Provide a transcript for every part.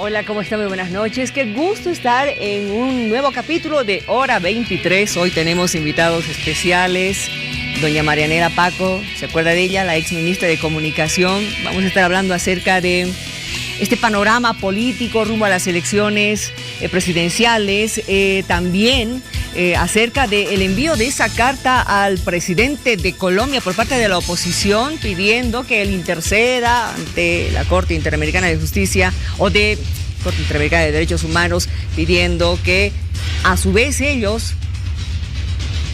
Hola, ¿cómo está? Muy buenas noches. Qué gusto estar en un nuevo capítulo de Hora 23. Hoy tenemos invitados especiales. Doña Marianela Paco, ¿se acuerda de ella? La ex ministra de Comunicación. Vamos a estar hablando acerca de este panorama político rumbo a las elecciones presidenciales. También acerca del envío de esa carta al presidente de Colombia por parte de la oposición, pidiendo que él interceda ante la Corte Interamericana de Justicia o de Corte Interamericana de Derechos Humanos, pidiendo que a su vez ellos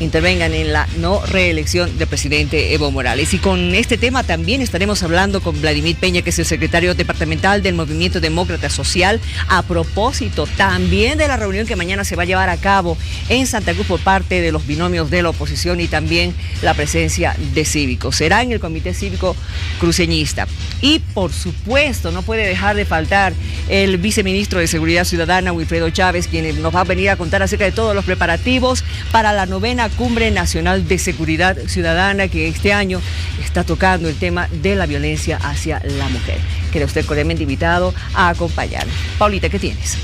intervengan en la no reelección del presidente Evo Morales. Y con este tema también estaremos hablando con Vladimir Peña, que es el secretario departamental del Movimiento Demócrata Social, a propósito también de la reunión que mañana se va a llevar a cabo en Santa Cruz por parte de los binomios de la oposición y también la presencia de cívicos. Será en el Comité Cívico Cruceñista. Y por supuesto, no puede dejar de faltar el viceministro de Seguridad Ciudadana, Wilfredo Chávez, quien nos va a venir a contar acerca de todos los preparativos para la 9ª Cumbre Nacional de Seguridad Ciudadana, que este año está tocando el tema de la violencia hacia la mujer. Queda usted cordialmente invitado a acompañarnos. Paulita, ¿qué tienes?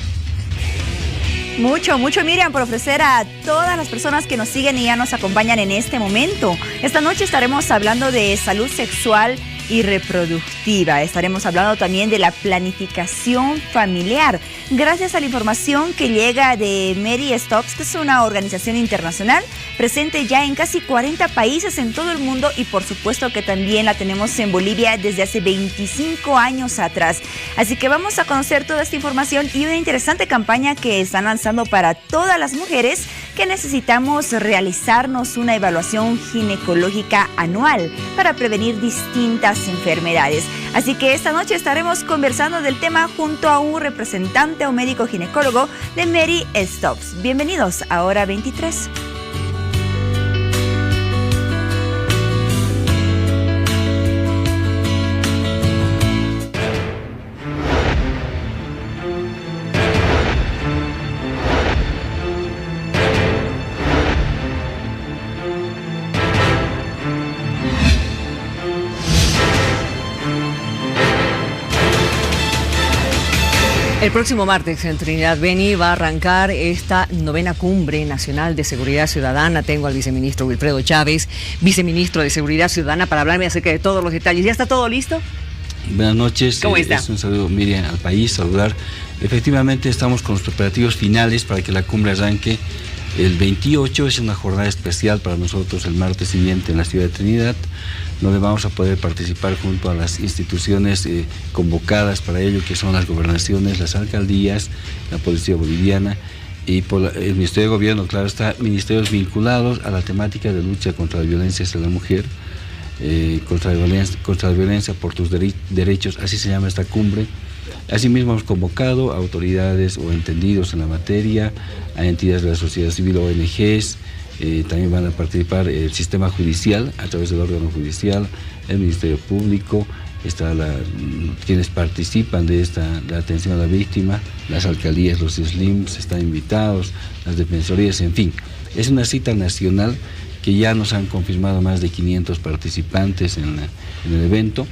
Mucho, Miriam, por ofrecer a todas las personas que nos siguen y ya nos acompañan en este momento. Esta noche estaremos hablando de salud sexual y reproductiva. Estaremos hablando también de la planificación familiar, gracias a la información que llega de Mary Stopes, que es una organización internacional presente ya en casi 40 países en todo el mundo, y por supuesto que también la tenemos en Bolivia desde hace 25 años atrás. Así que vamos a conocer toda esta información y una interesante campaña que están lanzando para todas las mujeres que necesitamos realizarnos una evaluación ginecológica anual para prevenir distintas enfermedades. Así que esta noche estaremos conversando del tema junto a un representante o médico ginecólogo de Mary Stopes. Bienvenidos a Hora 23. El próximo martes en Trinidad Beni va a arrancar esta 9ª Cumbre Nacional de Seguridad Ciudadana. Tengo al viceministro Wilfredo Chávez, viceministro de Seguridad Ciudadana, para hablarme acerca de todos los detalles. ¿Ya está todo listo? Buenas noches. ¿Cómo está? Es un saludo, Miriam, al país, saludar. Efectivamente, estamos con los preparativos finales para que la cumbre arranque el 28. Es una jornada especial para nosotros el martes siguiente en la ciudad de Trinidad, donde vamos a poder participar junto a las instituciones convocadas para ello, que son las gobernaciones, las alcaldías, la Policía Boliviana y por el Ministerio de Gobierno. Claro está, ministerios vinculados a la temática de lucha contra la violencia hacia la mujer, contra la violencia por tus derechos, así se llama esta cumbre. Asimismo hemos convocado a autoridades o entendidos en la materia, a entidades de la sociedad civil, ONGs. También van a participar el sistema judicial a través del órgano judicial, el Ministerio Público, quienes participan de la atención a la víctima, las alcaldías, los SLIMs están invitados, las defensorías, en fin. Es una cita nacional que ya nos han confirmado más de 500 participantes en el evento.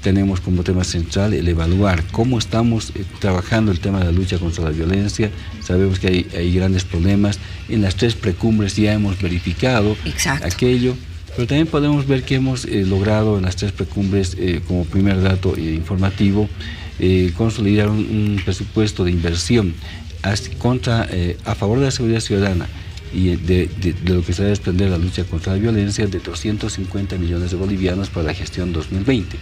Tenemos como tema central el evaluar cómo estamos trabajando el tema de la lucha contra la violencia. Sabemos que hay grandes problemas. En las 3 precumbres ya hemos verificado aquello, pero también podemos ver que hemos logrado en las 3 precumbres, como primer dato informativo, consolidar un presupuesto de inversión a favor de la seguridad ciudadana y de lo que se va a desprender la lucha contra la violencia, de 250 millones de bolivianos para la gestión 2020.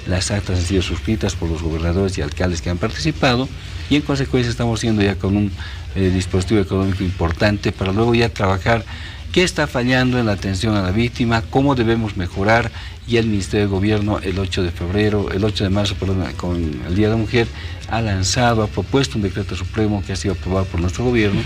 Las actas han sido suscritas por los gobernadores y alcaldes que han participado, y en consecuencia estamos yendo ya con un dispositivo económico importante para luego ya trabajar qué está fallando en la atención a la víctima, cómo debemos mejorar. Y el Ministerio de Gobierno el 8 de marzo, con el Día de la Mujer, ha propuesto un decreto supremo que ha sido aprobado por nuestro gobierno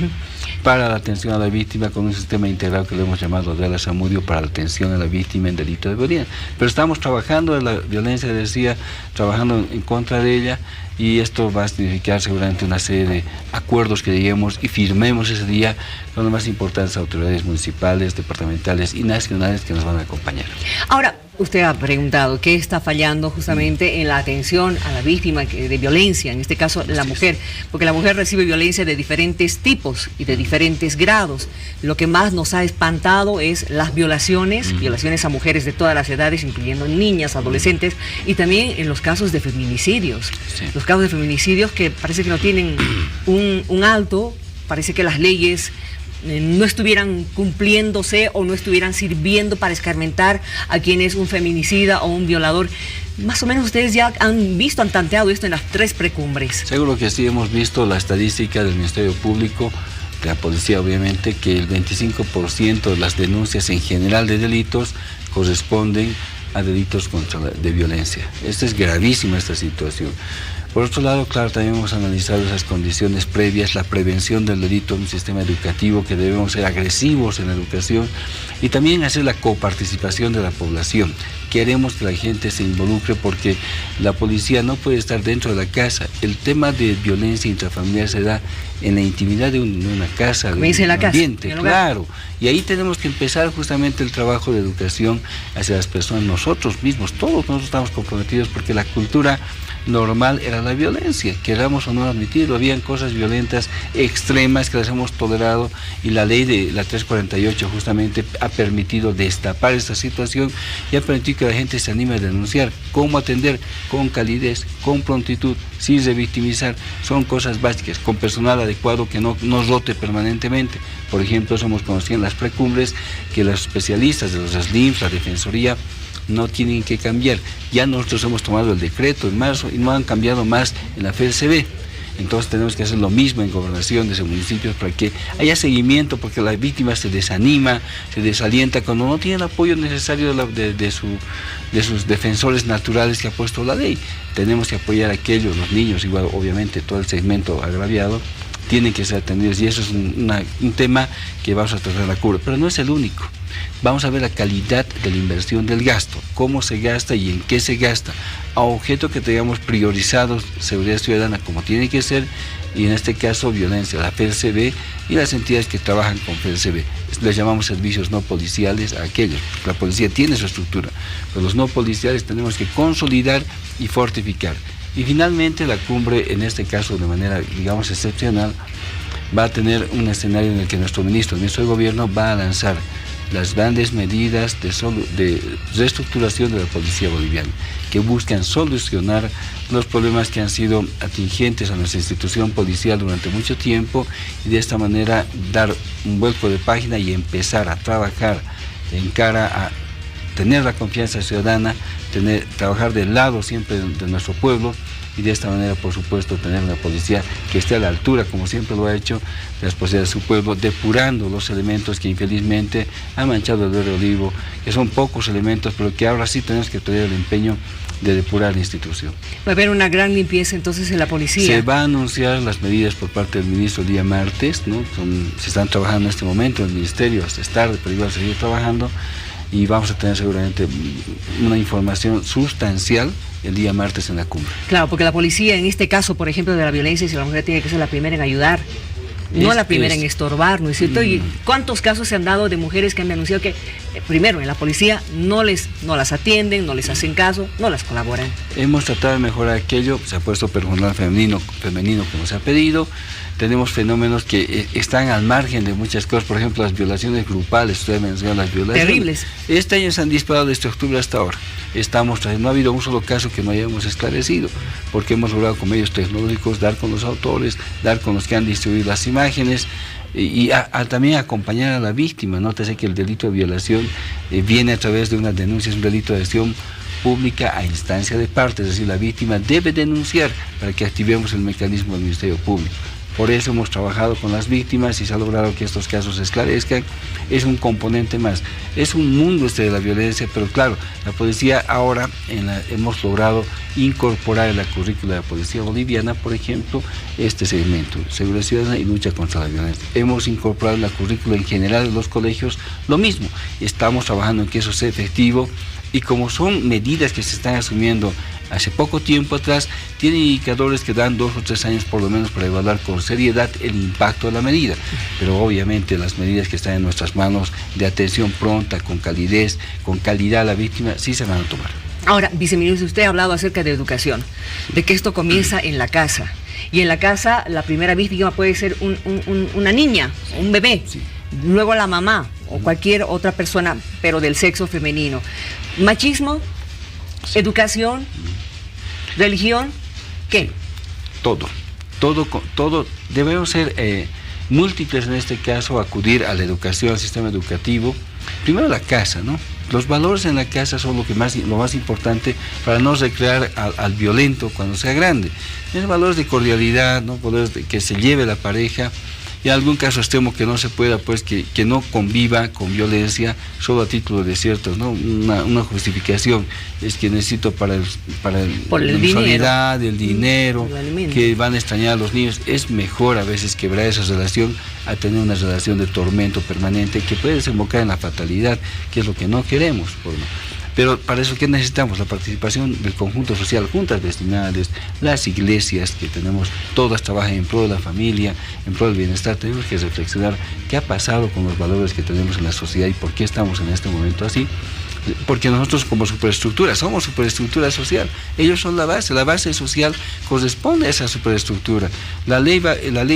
para la atención a la víctima, con un sistema integrado que le hemos llamado Real Zamudio para la atención a la víctima en delito de violencia. Pero estamos trabajando en la violencia, decía, trabajando en contra de ella, y esto va a significar seguramente una serie de acuerdos que lleguemos y firmemos ese día con las más importantes autoridades municipales, departamentales y nacionales que nos van a acompañar. Ahora, Usted ha preguntado qué está fallando justamente en la atención a la víctima de violencia, en este caso la mujer, porque la mujer recibe violencia de diferentes tipos y de diferentes grados. Lo que más nos ha espantado es las violaciones a mujeres de todas las edades, incluyendo niñas, adolescentes, y también en los casos de feminicidios. Sí. Los casos de feminicidios que parece que no tienen un alto, parece que las leyes no estuvieran cumpliéndose o no estuvieran sirviendo para escarmentar a quien es un feminicida o un violador. Más o menos ustedes ya han tanteado esto en las 3 precumbres. Seguro que sí, hemos visto la estadística del Ministerio Público, de la policía obviamente, que el 25% de las denuncias en general de delitos corresponden a delitos de violencia. Esta es gravísima esta situación. Por otro lado, claro, también hemos analizado esas condiciones previas, la prevención del delito en un sistema educativo, que debemos ser agresivos en la educación, y también hacer la coparticipación de la población. Queremos que la gente se involucre porque la policía no puede estar dentro de la casa. El tema de violencia intrafamiliar se da en la intimidad de una casa, de un ambiente, claro. Y ahí tenemos que empezar justamente el trabajo de educación hacia las personas, nosotros mismos, todos nosotros estamos comprometidos, porque la cultura normal era la violencia, queramos o no admitirlo. Habían cosas violentas extremas que las hemos tolerado, y la ley de la 348 justamente ha permitido destapar esta situación y ha permitido que la gente se anime a denunciar. ¿Cómo atender? Con calidez, con prontitud, sin revictimizar. Son cosas básicas, con personal adecuado que no rote permanentemente. Por ejemplo, somos conocidos en las precumbres que los especialistas de los SLIMs, la Defensoría, no tienen que cambiar. Ya nosotros hemos tomado el decreto en marzo y no han cambiado más en la FELCB. Entonces tenemos que hacer lo mismo en gobernaciones, en municipios, para que haya seguimiento, porque la víctima se desanima, se desalienta cuando no tiene el apoyo necesario de sus defensores naturales que ha puesto la ley. Tenemos que apoyar a aquellos, los niños, igual obviamente todo el segmento agraviado, tienen que ser atendidos, y eso es un tema que vamos a tratar la cura, pero no es el único. Vamos a ver la calidad de la inversión del gasto, cómo se gasta y en qué se gasta, a objeto que tengamos priorizados seguridad ciudadana como tiene que ser, y en este caso violencia, la FELCB y las entidades que trabajan con FELCB. Les llamamos servicios no policiales a aquellos, porque la policía tiene su estructura, pero los no policiales tenemos que consolidar y fortificar. Y finalmente la cumbre, en este caso de manera, digamos, excepcional, va a tener un escenario en el que nuestro ministro de Gobierno va a lanzar las grandes medidas de reestructuración de la policía boliviana, que buscan solucionar los problemas que han sido atingentes a nuestra institución policial durante mucho tiempo, y de esta manera dar un vuelco de página y empezar a trabajar en cara a tener la confianza ciudadana, trabajar del lado siempre de nuestro pueblo, y de esta manera, por supuesto, tener una policía que esté a la altura, como siempre lo ha hecho, de las posibilidades de su pueblo, depurando los elementos que infelizmente han manchado el verde olivo, que son pocos elementos, pero que ahora sí tenemos que tener el empeño de depurar la institución. Va a haber una gran limpieza entonces en la policía. Se va a anunciar las medidas por parte del ministro el día martes, ¿no? Se están trabajando en este momento en el ministerio, hasta es tarde, pero igual seguir trabajando, y vamos a tener seguramente una información sustancial el día martes en la cumbre. Claro, porque la policía, en este caso, por ejemplo, de la violencia, si la mujer tiene que ser la primera en ayudar, no la primera en estorbar, ¿no es cierto? ¿Y cuántos casos se han dado de mujeres que han denunciado que, primero, en la policía no las atienden, no les hacen caso, no las colaboran? Hemos tratado de mejorar aquello, se ha puesto personal femenino como se ha pedido. Tenemos fenómenos que están al margen de muchas cosas, por ejemplo, las violaciones grupales, ustedes mencionan las violaciones. Terribles. Este año se han disparado desde octubre hasta ahora. No ha habido un solo caso que no hayamos esclarecido, porque hemos logrado con medios tecnológicos dar con los autores, dar con los que han distribuido las imágenes, y también acompañar a la víctima. Nótese que el delito de violación viene a través de una denuncia, es un delito de acción pública a instancia de parte, es decir, la víctima debe denunciar para que activemos el mecanismo del Ministerio Público. Por eso hemos trabajado con las víctimas y se ha logrado que estos casos se esclarezcan. Es un componente más. Es un mundo de la violencia, pero claro, la policía ahora hemos logrado incorporar en la currícula de la policía boliviana, por ejemplo, este segmento, seguridad ciudadana y lucha contra la violencia. Hemos incorporado en la currícula en general de los colegios lo mismo. Estamos trabajando en que eso sea efectivo, y como son medidas que se están asumiendo hace poco tiempo atrás, tiene indicadores que dan 2 o 3 años por lo menos para evaluar con seriedad el impacto de la medida. Pero obviamente las medidas que están en nuestras manos de atención pronta, con calidez, con calidad a la víctima, sí se van a tomar. Ahora, viceministro, usted ha hablado acerca de educación, de que esto comienza en la casa. Y en la casa la primera víctima puede ser una niña, un bebé, sí. Luego la mamá o cualquier otra persona, pero del sexo femenino. Machismo, sí. Educación, religión, ¿qué? Todo. Debemos ser múltiples en este caso, acudir a la educación, al sistema educativo. Primero la casa, ¿no? Los valores en la casa son lo más importante para no recrear al violento cuando sea grande. Los valores de cordialidad, ¿no? Valores de que se lleve la pareja, y en algún caso extremo que no se pueda, pues que no conviva con violencia solo a título de ciertos, ¿no? Una justificación es que necesito para la mensualidad, el dinero, que van a extrañar a los niños. Es mejor a veces quebrar esa relación a tener una relación de tormento permanente que puede desembocar en la fatalidad, que es lo que no queremos. Pero para eso, ¿qué necesitamos? La participación del conjunto social, juntas vecinales, las iglesias que tenemos, todas trabajan en pro de la familia, en pro del bienestar. Tenemos que reflexionar qué ha pasado con los valores que tenemos en la sociedad y por qué estamos en este momento así. Porque nosotros como superestructura, somos superestructura social, ellos son la base social corresponde a esa superestructura. La ley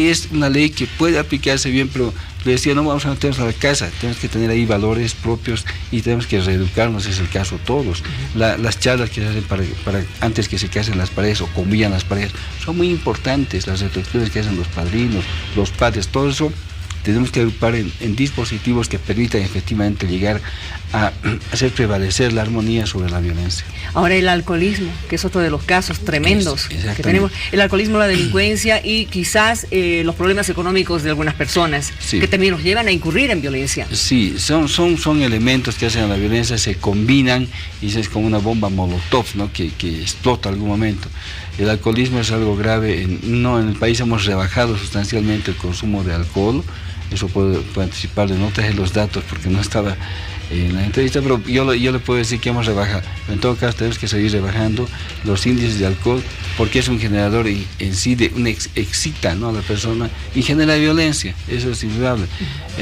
es una ley que puede aplicarse bien, pero le decía, no vamos a meternos a la casa, tenemos que tener ahí valores propios y tenemos que reeducarnos, es el caso todos. Las charlas que se hacen para antes que se casen las parejas o convivan las parejas, son muy importantes, las reflexiones que hacen los padrinos, los padres, todo eso. Tenemos que agrupar en dispositivos que permitan efectivamente llegar a hacer prevalecer la armonía sobre la violencia. Ahora el alcoholismo, que es otro de los casos tremendos que tenemos. El alcoholismo, la delincuencia y quizás los problemas económicos de algunas personas, sí, que también nos llevan a incurrir en violencia. Sí, son elementos que hacen a la violencia, se combinan y es como una bomba molotov, ¿no? que explota en algún momento. El alcoholismo es algo grave. En el país hemos rebajado sustancialmente el consumo de alcohol. Eso puedo anticiparle, no traje los datos porque no estaba en la entrevista, pero yo le puedo decir que hemos rebajado. En todo caso tenemos que seguir rebajando los índices de alcohol porque es un generador en sí excita, ¿no?, a la persona y genera violencia, eso es indudable.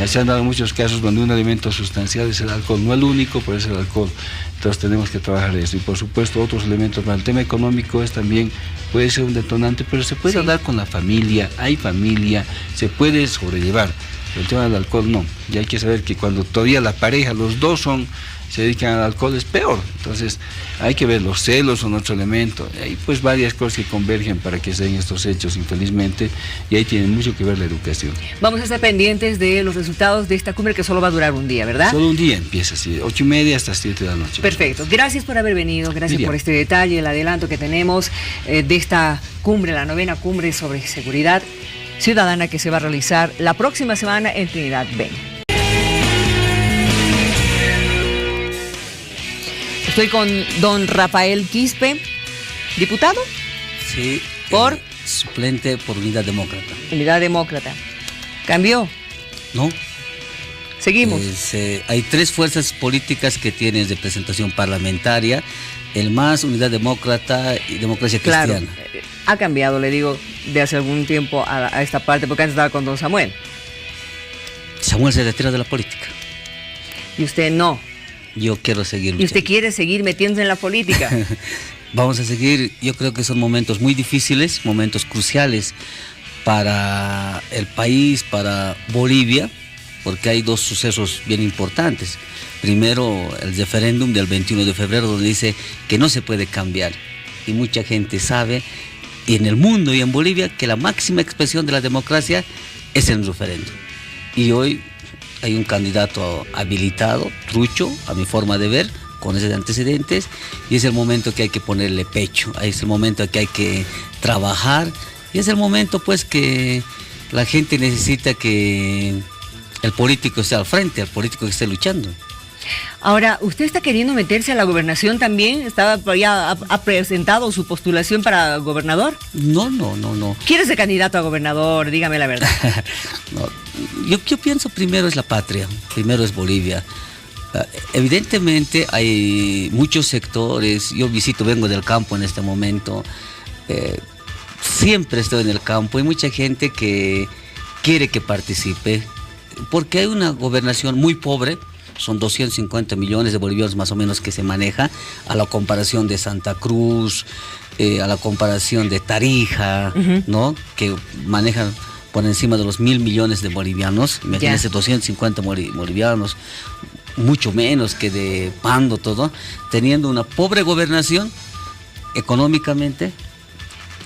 Se han dado muchos casos donde un elemento sustancial es el alcohol, no el único, pero es el alcohol. Entonces tenemos que trabajar eso y por supuesto otros elementos. Para el tema económico puede ser un detonante, pero se puede hablar con la familia, hay familia, se puede sobrellevar. El tema del alcohol no, y hay que saber que cuando todavía la pareja, los dos se dedican al alcohol, es peor. Entonces hay que ver, los celos son otro elemento, hay pues varias cosas que convergen para que se den estos hechos, infelizmente, y ahí tiene mucho que ver la educación. Vamos a estar pendientes de los resultados de esta cumbre que solo va a durar un día, ¿verdad? Solo un día, empieza así, 8:30 hasta 7 de la noche. Perfecto, gracias por haber venido, gracias por este detalle, el adelanto que tenemos de esta cumbre, la 9ª cumbre sobre seguridad ciudadana que se va a realizar la próxima semana en Trinidad Beni. Estoy con don Rafael Quispe, diputado. Sí, por suplente por Unidad Demócrata. Unidad Demócrata. ¿Cambió? No. Seguimos. Hay 3 fuerzas políticas que tienen representación parlamentaria, el MAS, Unidad Demócrata y Democracia Cristiana. Claro, ha cambiado, le digo, de hace algún tiempo a esta parte, porque antes estaba con don Samuel. Samuel se retira de la política. Y usted no. Yo quiero seguir luchando. ¿Y usted quiere seguir metiéndose en la política? Vamos a seguir. Yo creo que son momentos muy difíciles, momentos cruciales para el país, para Bolivia, porque hay 2 sucesos bien importantes. Primero, el referéndum del 21 de febrero, donde dice que no se puede cambiar. Y mucha gente sabe, y en el mundo y en Bolivia, que la máxima expresión de la democracia es el referéndum. Y hoy hay un candidato habilitado, trucho, a mi forma de ver, con esos antecedentes, y es el momento que hay que ponerle pecho, es el momento que hay que trabajar, y es el momento pues que la gente necesita que el político esté al frente, el político que esté luchando. Ahora, ¿usted está queriendo meterse a la gobernación también? ¿Ha presentado su postulación para gobernador? No. ¿Quiere ser candidato a gobernador? Dígame la verdad. No, yo pienso primero es la patria, primero es Bolivia. Evidentemente hay muchos sectores, yo vengo del campo en este momento, siempre estoy en el campo, hay mucha gente que quiere que participe, porque hay una gobernación muy pobre, son 250 millones de bolivianos más o menos que se maneja, a la comparación de Santa Cruz, a la comparación de Tarija, ¿no? Que manejan por encima de los 1.000 millones de bolivianos, imagínense 250 bolivianos, mucho menos que de Pando, todo, teniendo una pobre gobernación económicamente.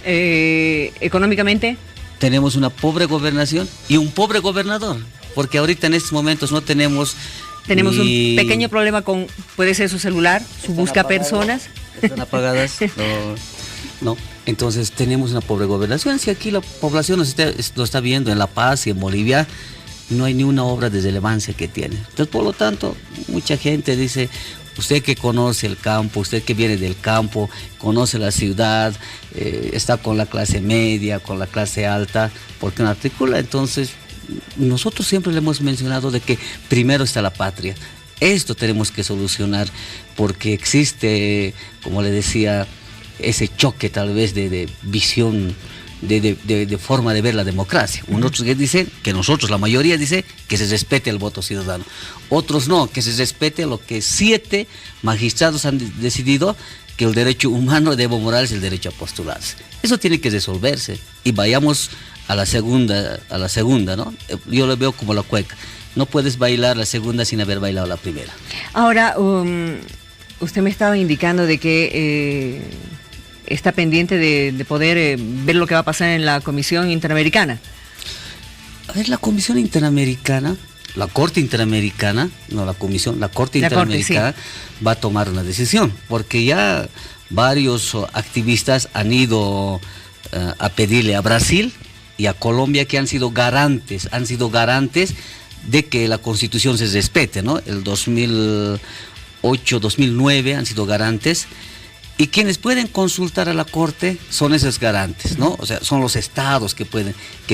Económicamente tenemos una pobre gobernación y un pobre gobernador, porque ahorita en estos momentos no tenemos un pequeño problema con, puede ser su celular, su busca personas. Están apagadas, no. Entonces tenemos una pobre gobernación. Si aquí la población lo está viendo en La Paz y en Bolivia, no hay ni una obra de relevancia que tiene. Entonces, por lo tanto, mucha gente dice, usted que conoce el campo, usted que viene del campo, conoce la ciudad, está con la clase media, con la clase alta, ¿por qué no articula? Entonces, nosotros siempre le hemos mencionado de que primero está la patria. Esto tenemos que solucionar porque existe, como le decía, ese choque tal vez de visión, de forma de ver la democracia. Unos dicen que nosotros, la mayoría dice que se respete el voto ciudadano. Otros no, que se respete lo que 7 magistrados han decidido, que el derecho humano de Evo Morales es el derecho a postularse. Eso tiene que resolverse y vayamos a la segunda, ¿no? Yo lo veo como la cueca. No puedes bailar la segunda sin haber bailado la primera. Ahora, usted me estaba indicando de que está pendiente de poder ver lo que va a pasar en la Comisión Interamericana. A ver, la Comisión Interamericana, la Corte Interamericana, no la Comisión, la Corte Interamericana va a tomar una decisión, porque ya varios activistas han ido a pedirle a Brasil y a Colombia que han sido garantes de que la Constitución se respete, ¿no? El 2008, 2009 han sido garantes. Y quienes pueden consultar a la Corte son esos garantes, ¿no? O sea, son los estados que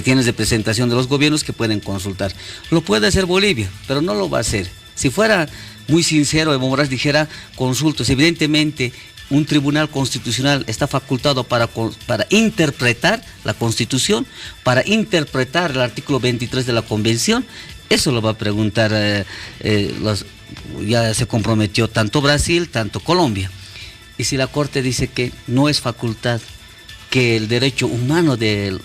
tienen representación de los gobiernos que pueden consultar. Lo puede hacer Bolivia, pero no lo va a hacer. Si fuera muy sincero, Evo Morales dijera consultas. Evidentemente, un tribunal constitucional está facultado para interpretar la Constitución, para interpretar el artículo 23 de la Convención. Eso lo va a preguntar, ya se comprometió tanto Brasil, tanto Colombia. Y si la Corte dice que no es facultad, que el derecho humano de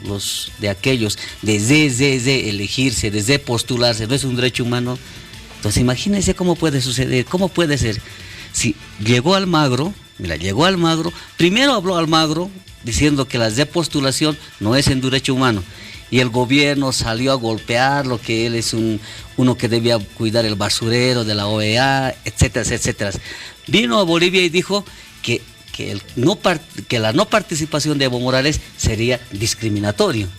aquellos de elegirse, de postularse, no es un derecho humano, entonces imagínense cómo puede suceder, cómo puede ser. Si llegó Almagro, primero habló Almagro diciendo que la postulación no es un derecho humano, y el gobierno salió a golpearlo, que él es uno que debía cuidar el basurero de la OEA, etcétera, etcétera. Vino a Bolivia y dijo que la no participación de Evo Morales sería discriminatorio.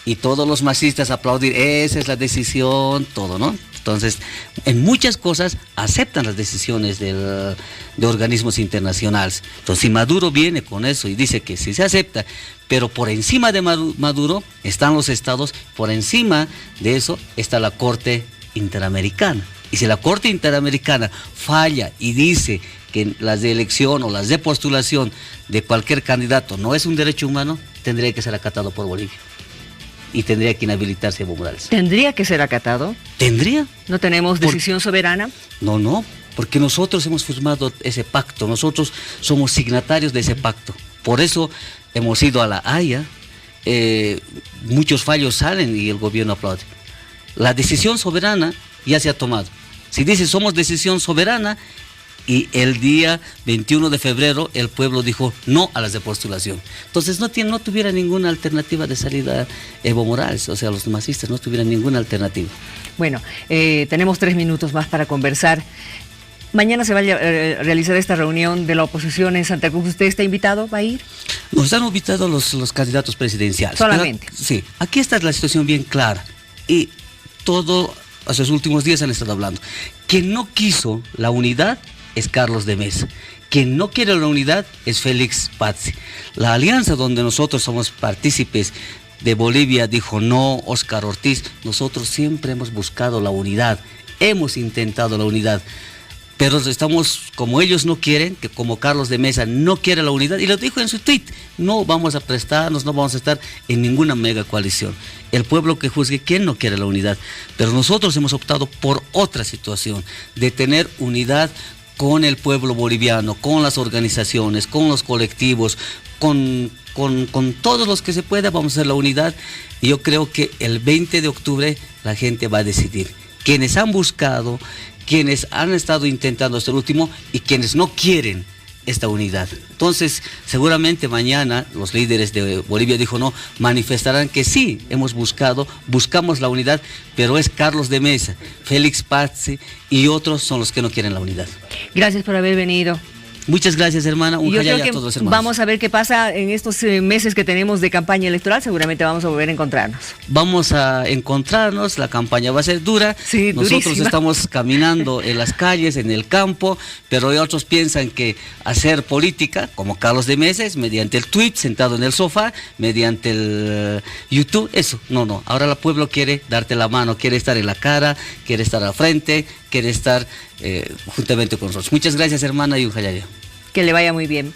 Y todos los masistas aplaudir, esa es la decisión, todo, ¿no? Entonces, en muchas cosas aceptan las decisiones de organismos internacionales. Entonces, si Maduro viene con eso y dice que sí se acepta, pero por encima de Maduro están los estados, por encima de eso está la Corte Interamericana. Y si la Corte Interamericana falla y dice que las de elección o las de postulación de cualquier candidato no es un derecho humano, tendría que ser acatado por Bolivia. Y tendría que inhabilitarse Evo Morales. ¿Tendría que ser acatado? ¿Tendría? ¿No tenemos decisión soberana? No, porque nosotros hemos firmado ese pacto, nosotros somos signatarios de ese pacto. Por eso hemos ido a la Haya, muchos fallos salen y el gobierno aplaude. La decisión soberana ya se ha tomado. Si dice somos decisión soberana, y el día 21 de febrero el pueblo dijo no a las de postulación. Entonces no tuviera ninguna alternativa de salida Evo Morales, o sea, los masistas no tuvieran ninguna alternativa. Bueno, tenemos 3 minutos más para conversar. Mañana se va a realizar esta reunión de la oposición en Santa Cruz. ¿Usted está invitado? ¿Va a ir? Nos han invitado los candidatos presidenciales. Solamente. Pero, sí, aquí está la situación bien clara. Y hace los últimos días han estado hablando. Quien no quiso la unidad es Carlos de Mesa. Quien no quiere la unidad es Félix Pazzi. La alianza donde nosotros somos partícipes de Bolivia dijo no, Óscar Ortiz. Nosotros siempre hemos buscado la unidad, hemos intentado la unidad. pero estamos, como ellos no quieren, que como Carlos de Mesa no quiere la unidad, y lo dijo en su tweet, no vamos a prestarnos, no vamos a estar en ninguna mega coalición. El pueblo que juzgue quién no quiere la unidad, pero nosotros hemos optado por otra situación, de tener unidad con el pueblo boliviano, con las organizaciones, con los colectivos, con todos los que se pueda, vamos a hacer la unidad, y yo creo que el 20 de octubre la gente va a decidir. Quienes han buscado, quienes han estado intentando hasta el último y quienes no quieren esta unidad. Entonces, seguramente mañana los líderes de Bolivia, dijo no, manifestarán que sí, buscamos la unidad, pero es Carlos de Mesa, Félix Pazzi y otros son los que no quieren la unidad. Gracias por haber venido. Muchas gracias, hermana. Yo creo que a todos los hermanos. Vamos a ver qué pasa en estos meses que tenemos de campaña electoral. Seguramente vamos a volver a encontrarnos. Vamos a encontrarnos, la campaña va a ser dura. Sí, nosotros durísima. Estamos caminando en las calles, en el campo, pero otros piensan que hacer política, como Carlos de Mesa, es mediante el tweet, sentado en el sofá, mediante el YouTube, eso. No. Ahora el pueblo quiere darte la mano, quiere estar en la cara, quiere estar al frente, quiere estar juntamente con nosotros. Muchas gracias, hermana, y un jayaya. Que le vaya muy bien.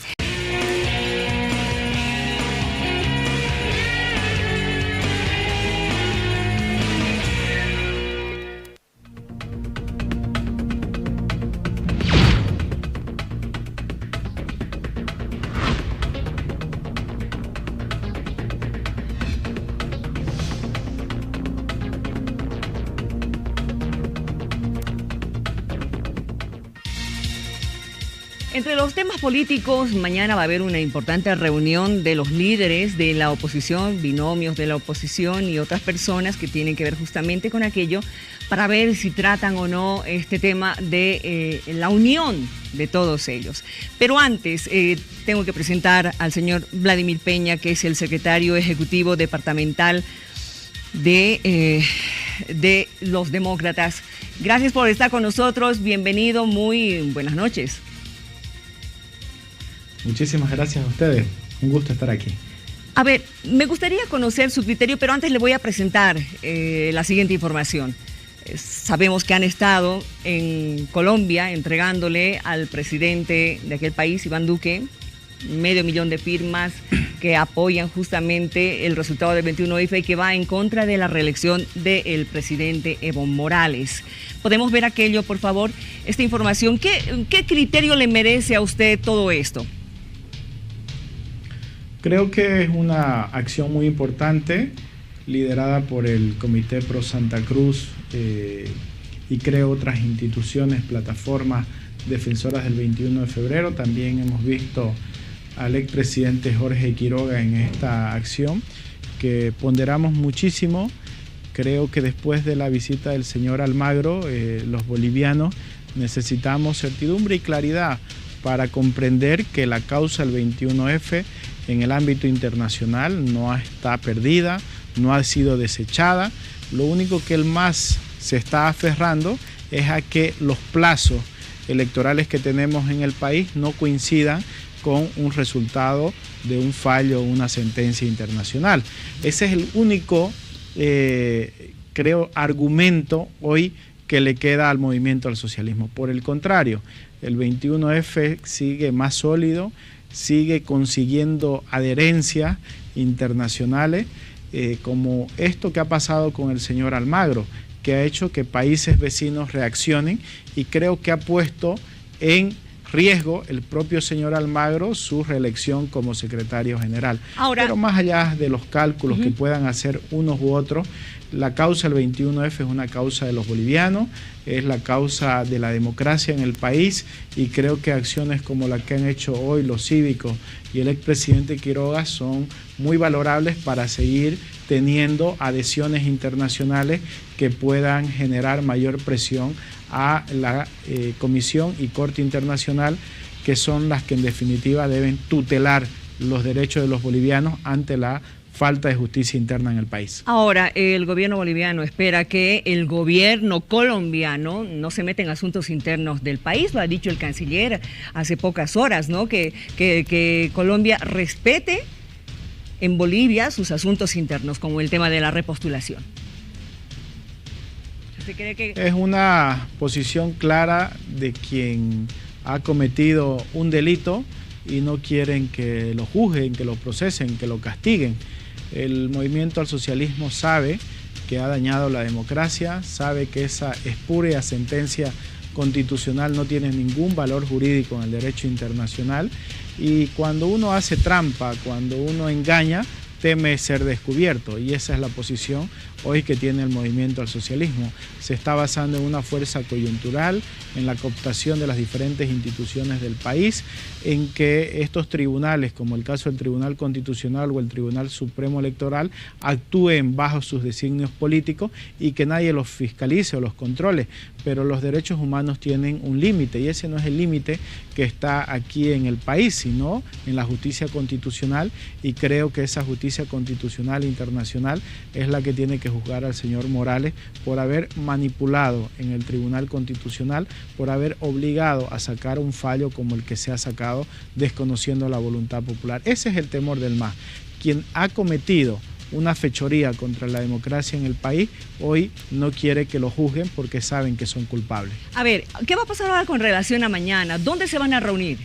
Entre los temas políticos, mañana va a haber una importante reunión de los líderes de la oposición, binomios de la oposición y otras personas que tienen que ver justamente con aquello para ver si tratan o no este tema de la unión de todos ellos. Pero antes tengo que presentar al señor Vladimir Peña, que es el secretario ejecutivo departamental de los demócratas. Gracias por estar con nosotros, bienvenido, muy buenas noches. Muchísimas gracias a ustedes, un gusto estar aquí. A ver, me gustaría conocer su criterio, pero antes le voy a presentar la siguiente información. Sabemos que han estado en Colombia entregándole al presidente de aquel país, Iván Duque, 500,000 de firmas que apoyan justamente el resultado del 21F y que va en contra de la reelección del presidente Evo Morales. ¿Podemos ver aquello, por favor, esta información? ¿Qué criterio le merece a usted todo esto? Creo que es una acción muy importante, liderada por el Comité Pro Santa Cruz y creo otras instituciones, plataformas defensoras del 21 de febrero. También hemos visto al expresidente Jorge Quiroga en esta acción, que ponderamos muchísimo. Creo que después de la visita del señor Almagro, los bolivianos necesitamos certidumbre y claridad para comprender que la causa del 21F en el ámbito internacional no está perdida, no ha sido desechada. Lo único que él más se está aferrando es a que los plazos electorales que tenemos en el país no coincidan con un resultado de un fallo o una sentencia internacional. Ese es el único, creo, argumento hoy que le queda al movimiento al socialismo. Por el contrario, el 21F sigue más sólido, sigue consiguiendo adherencias internacionales, como esto que ha pasado con el señor Almagro, que ha hecho que países vecinos reaccionen, y creo que ha puesto en riesgo el propio señor Almagro su reelección como secretario general. Ahora, pero más allá de los cálculos que puedan hacer unos u otros, la causa del 21F es una causa de los bolivianos, es la causa de la democracia en el país, y creo que acciones como las que han hecho hoy los cívicos y el expresidente Quiroga son muy valorables para seguir teniendo adhesiones internacionales que puedan generar mayor presión a la Comisión y Corte Internacional, que son las que en definitiva deben tutelar los derechos de los bolivianos ante la falta de justicia interna en el país. Ahora, el gobierno boliviano espera que el gobierno colombiano no se meta en asuntos internos del país. Lo ha dicho el canciller hace pocas horas, ¿no? Que Colombia respete en Bolivia sus asuntos internos, como el tema de la repostulación. ¿Se cree que es una posición clara de quien ha cometido un delito y no quieren que lo juzguen, que lo procesen, que lo castiguen? El movimiento al socialismo sabe que ha dañado la democracia, sabe que esa espúrea sentencia constitucional no tiene ningún valor jurídico en el derecho internacional, y cuando uno hace trampa, cuando uno engaña, teme ser descubierto, y esa es la posición hoy que tiene el movimiento al socialismo. Se está basando en una fuerza coyuntural, en la cooptación de las diferentes instituciones del país, en que estos tribunales, como el caso del Tribunal Constitucional o el Tribunal Supremo Electoral, actúen bajo sus designios políticos y que nadie los fiscalice o los controle, pero los derechos humanos tienen un límite, y ese no es el límite que está aquí en el país, sino en la justicia constitucional, y creo que esa justicia constitucional internacional es la que tiene que juzgar al señor Morales por haber manipulado en el Tribunal Constitucional, por haber obligado a sacar un fallo como el que se ha sacado, desconociendo la voluntad popular. Ese es el temor del MAS. Quien ha cometido una fechoría contra la democracia en el país, hoy no quiere que lo juzguen porque saben que son culpables. A ver, ¿qué va a pasar ahora con relación a mañana? ¿Dónde se van a reunir?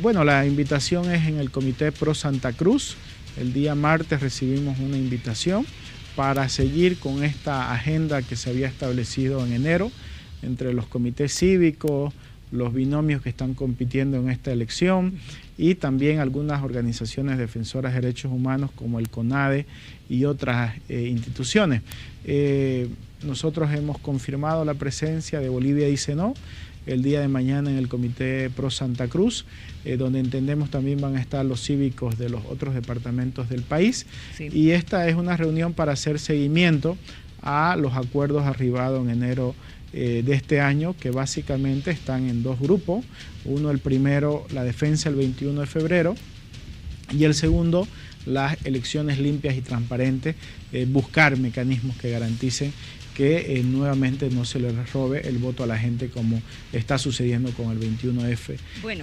Bueno, la invitación es en el Comité Pro Santa Cruz. El día martes recibimos una invitación para seguir con esta agenda que se había establecido en enero entre los comités cívicos, los binomios que están compitiendo en esta elección, y también algunas organizaciones defensoras de derechos humanos como el CONADE y otras instituciones. Nosotros hemos confirmado la presencia de Bolivia Dice No el día de mañana en el Comité Pro Santa Cruz, donde entendemos también van a estar los cívicos de los otros departamentos del país. Sí. Y esta es una reunión para hacer seguimiento a los acuerdos arribados en enero de este año, que básicamente están en dos grupos. Uno, el primero, la defensa el 21 de febrero, y el segundo, las elecciones limpias y transparentes, buscar mecanismos que garanticen que nuevamente no se le robe el voto a la gente, como está sucediendo con el 21F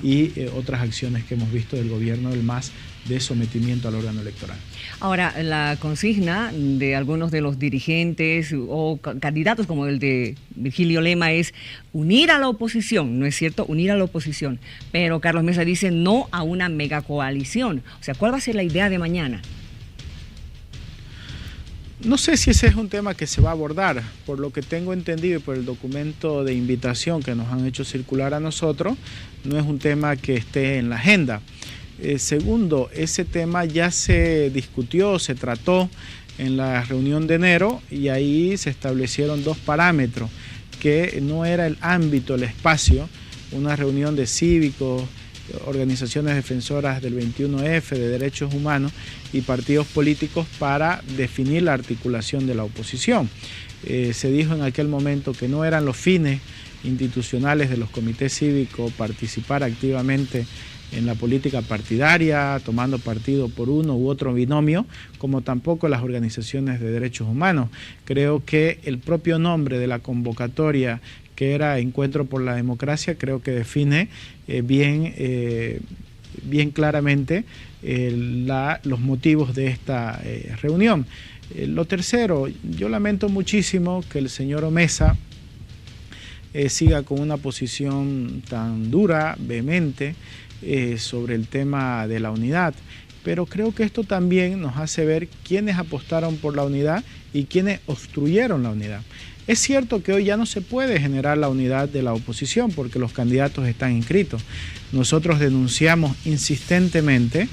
y otras acciones que hemos visto del gobierno del MAS de sometimiento al órgano electoral. Ahora, la consigna de algunos de los dirigentes o candidatos como el de Virgilio Lema es unir a la oposición, ¿no es cierto? Unir a la oposición. Pero Carlos Mesa dice no a una megacoalición. O sea, ¿cuál va a ser la idea de mañana? No sé si ese es un tema que se va a abordar. Por lo que tengo entendido y por el documento de invitación que nos han hecho circular a nosotros, no es un tema que esté en la agenda. Segundo, ese tema ya se discutió, se trató en la reunión de enero, y ahí se establecieron dos parámetros, que no era el ámbito, el espacio, una reunión de cívicos, organizaciones defensoras del 21F, de derechos humanos y partidos políticos para definir la articulación de la oposición. Se dijo en aquel momento que no eran los fines institucionales de los comités cívicos participar activamente en la política partidaria, tomando partido por uno u otro binomio, como tampoco las organizaciones de derechos humanos. Creo que el propio nombre de la convocatoria, que era Encuentro por la Democracia, creo que define bien claramente los motivos de esta reunión. Lo tercero, yo lamento muchísimo que el señor Mesa siga con una posición tan dura, vehemente, sobre el tema de la unidad, pero creo que esto también nos hace ver quiénes apostaron por la unidad y quiénes obstruyeron la unidad. Es cierto que hoy ya no se puede generar la unidad de la oposición porque los candidatos están inscritos. Nosotros denunciamos insistentemente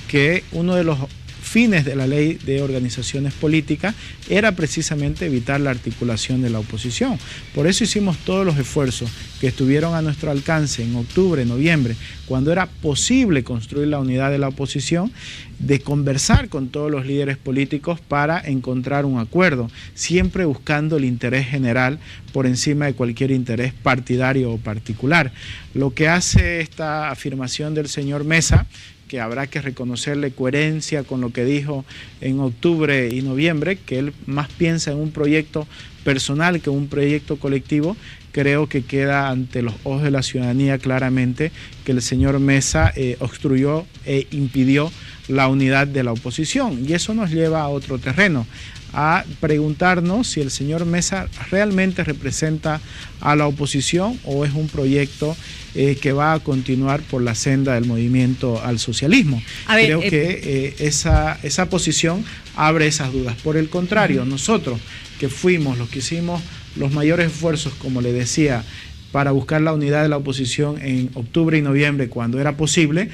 que uno de los fines de la ley de organizaciones políticas era precisamente evitar la articulación de la oposición. Por eso hicimos todos los esfuerzos que estuvieron a nuestro alcance en octubre, noviembre, cuando era posible construir la unidad de la oposición, de conversar con todos los líderes políticos para encontrar un acuerdo, siempre buscando el interés general por encima de cualquier interés partidario o particular. Lo que hace esta afirmación del señor Mesa, que habrá que reconocerle coherencia con lo que dijo en octubre y noviembre, que él más piensa en un proyecto personal que un proyecto colectivo, creo que queda ante los ojos de la ciudadanía claramente que el señor Mesa obstruyó e impidió la unidad de la oposición, y eso nos lleva a otro terreno, a preguntarnos si el señor Mesa realmente representa a la oposición o es un proyecto que va a continuar por la senda del movimiento al socialismo. Creo que esa posición abre esas dudas. Por el contrario, nosotros que fuimos los que hicimos los mayores esfuerzos, como le decía, para buscar la unidad de la oposición en octubre y noviembre cuando era posible,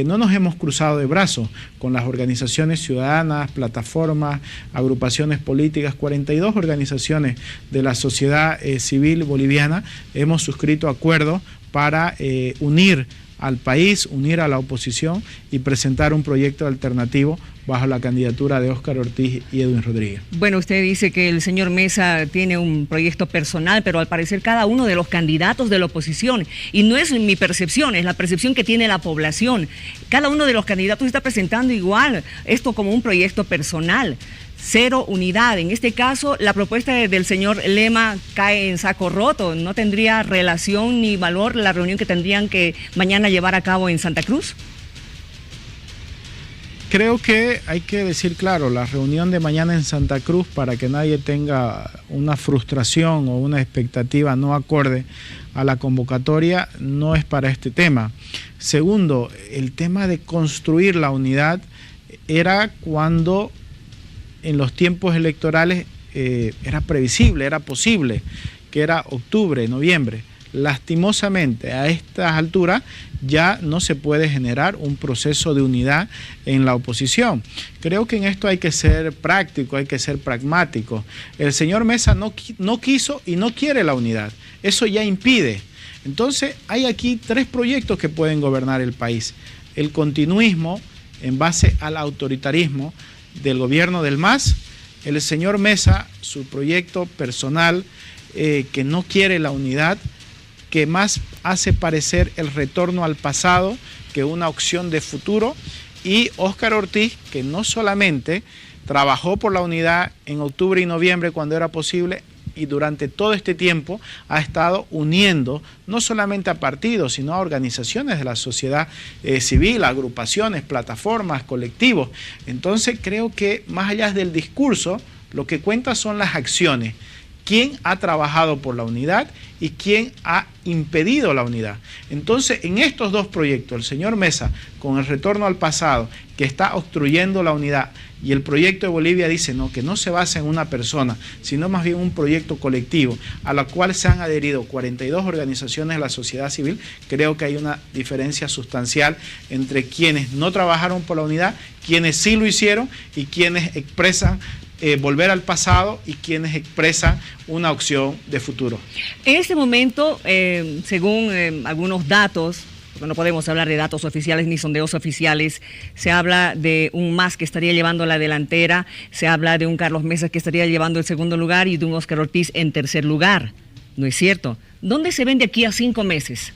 no nos hemos cruzado de brazos con las organizaciones ciudadanas, plataformas, agrupaciones políticas, 42 organizaciones de la sociedad civil boliviana. Hemos suscrito acuerdos para unir al país, unir a la oposición y presentar un proyecto alternativo bajo la candidatura de Óscar Ortiz y Edwin Rodríguez. Bueno, usted dice que el señor Mesa tiene un proyecto personal, pero al parecer cada uno de los candidatos de la oposición, y no es mi percepción, es la percepción que tiene la población, cada uno de los candidatos está presentando igual esto como un proyecto personal. Cero unidad. En este caso, la propuesta del señor Lema cae en saco roto. ¿No tendría relación ni valor la reunión que tendrían que mañana llevar a cabo en Santa Cruz? Creo que hay que decir claro, la reunión de mañana en Santa Cruz, para que nadie tenga una frustración o una expectativa no acorde a la convocatoria, no es para este tema. Segundo, el tema de construir la unidad era cuando en los tiempos electorales era previsible, era posible, que era octubre, noviembre. Lastimosamente, a estas alturas ya no se puede generar un proceso de unidad en la oposición. Creo que en esto hay que ser práctico, hay que ser pragmático. El señor Mesa no quiso y no quiere la unidad. Eso ya impide. Entonces, hay aquí 3 proyectos que pueden gobernar el país. El continuismo en base al autoritarismo del gobierno del MAS, el señor Mesa, su proyecto personal que no quiere la unidad, que más hace parecer el retorno al pasado que una opción de futuro, y Óscar Ortiz, que no solamente trabajó por la unidad en octubre y noviembre cuando era posible, y durante todo este tiempo ha estado uniendo no solamente a partidos, sino a organizaciones de la sociedad civil, agrupaciones, plataformas, colectivos. Entonces creo que más allá del discurso, lo que cuenta son las acciones. ¿Quién ha trabajado por la unidad y quién ha impedido la unidad? Entonces, en estos 2 proyectos, el señor Mesa, con el retorno al pasado, que está obstruyendo la unidad, y el proyecto de Bolivia dice no, que no se basa en una persona, sino más bien un proyecto colectivo, a la cual se han adherido 42 organizaciones de la sociedad civil. Creo que hay una diferencia sustancial entre quienes no trabajaron por la unidad, quienes sí lo hicieron y quienes expresan volver al pasado y quienes expresan una opción de futuro. En este momento, según algunos datos, porque no podemos hablar de datos oficiales ni sondeos oficiales, se habla de un MAS que estaría llevando la delantera, se habla de un Carlos Mesa que estaría llevando el segundo lugar y de un Óscar Ortiz en tercer lugar. ¿No es cierto? ¿Dónde se ven de aquí a 5 meses?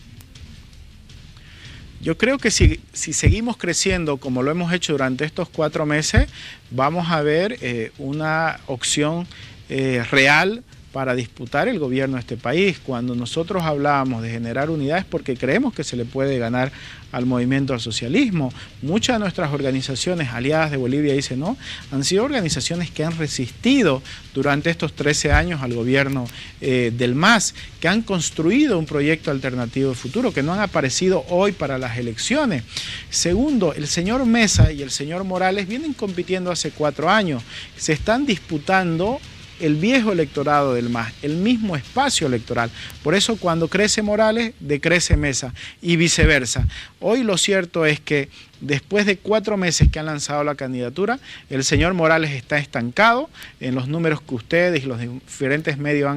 Yo creo que si seguimos creciendo como lo hemos hecho durante estos 4 meses, vamos a ver una opción real para disputar el gobierno de este país. Cuando nosotros hablábamos de generar unidades, porque creemos que se le puede ganar al movimiento al socialismo. Muchas de nuestras organizaciones aliadas de Bolivia, dicen no, han sido organizaciones que han resistido durante estos 13 años al gobierno del MAS, que han construido un proyecto alternativo de futuro, que no han aparecido hoy para las elecciones. Segundo, el señor Mesa y el señor Morales vienen compitiendo hace 4 años, se están disputando el viejo electorado del MAS, el mismo espacio electoral. Por eso cuando crece Morales, decrece Mesa y viceversa. Hoy lo cierto es que después de 4 meses que han lanzado la candidatura, el señor Morales está estancado en los números que ustedes y los diferentes medios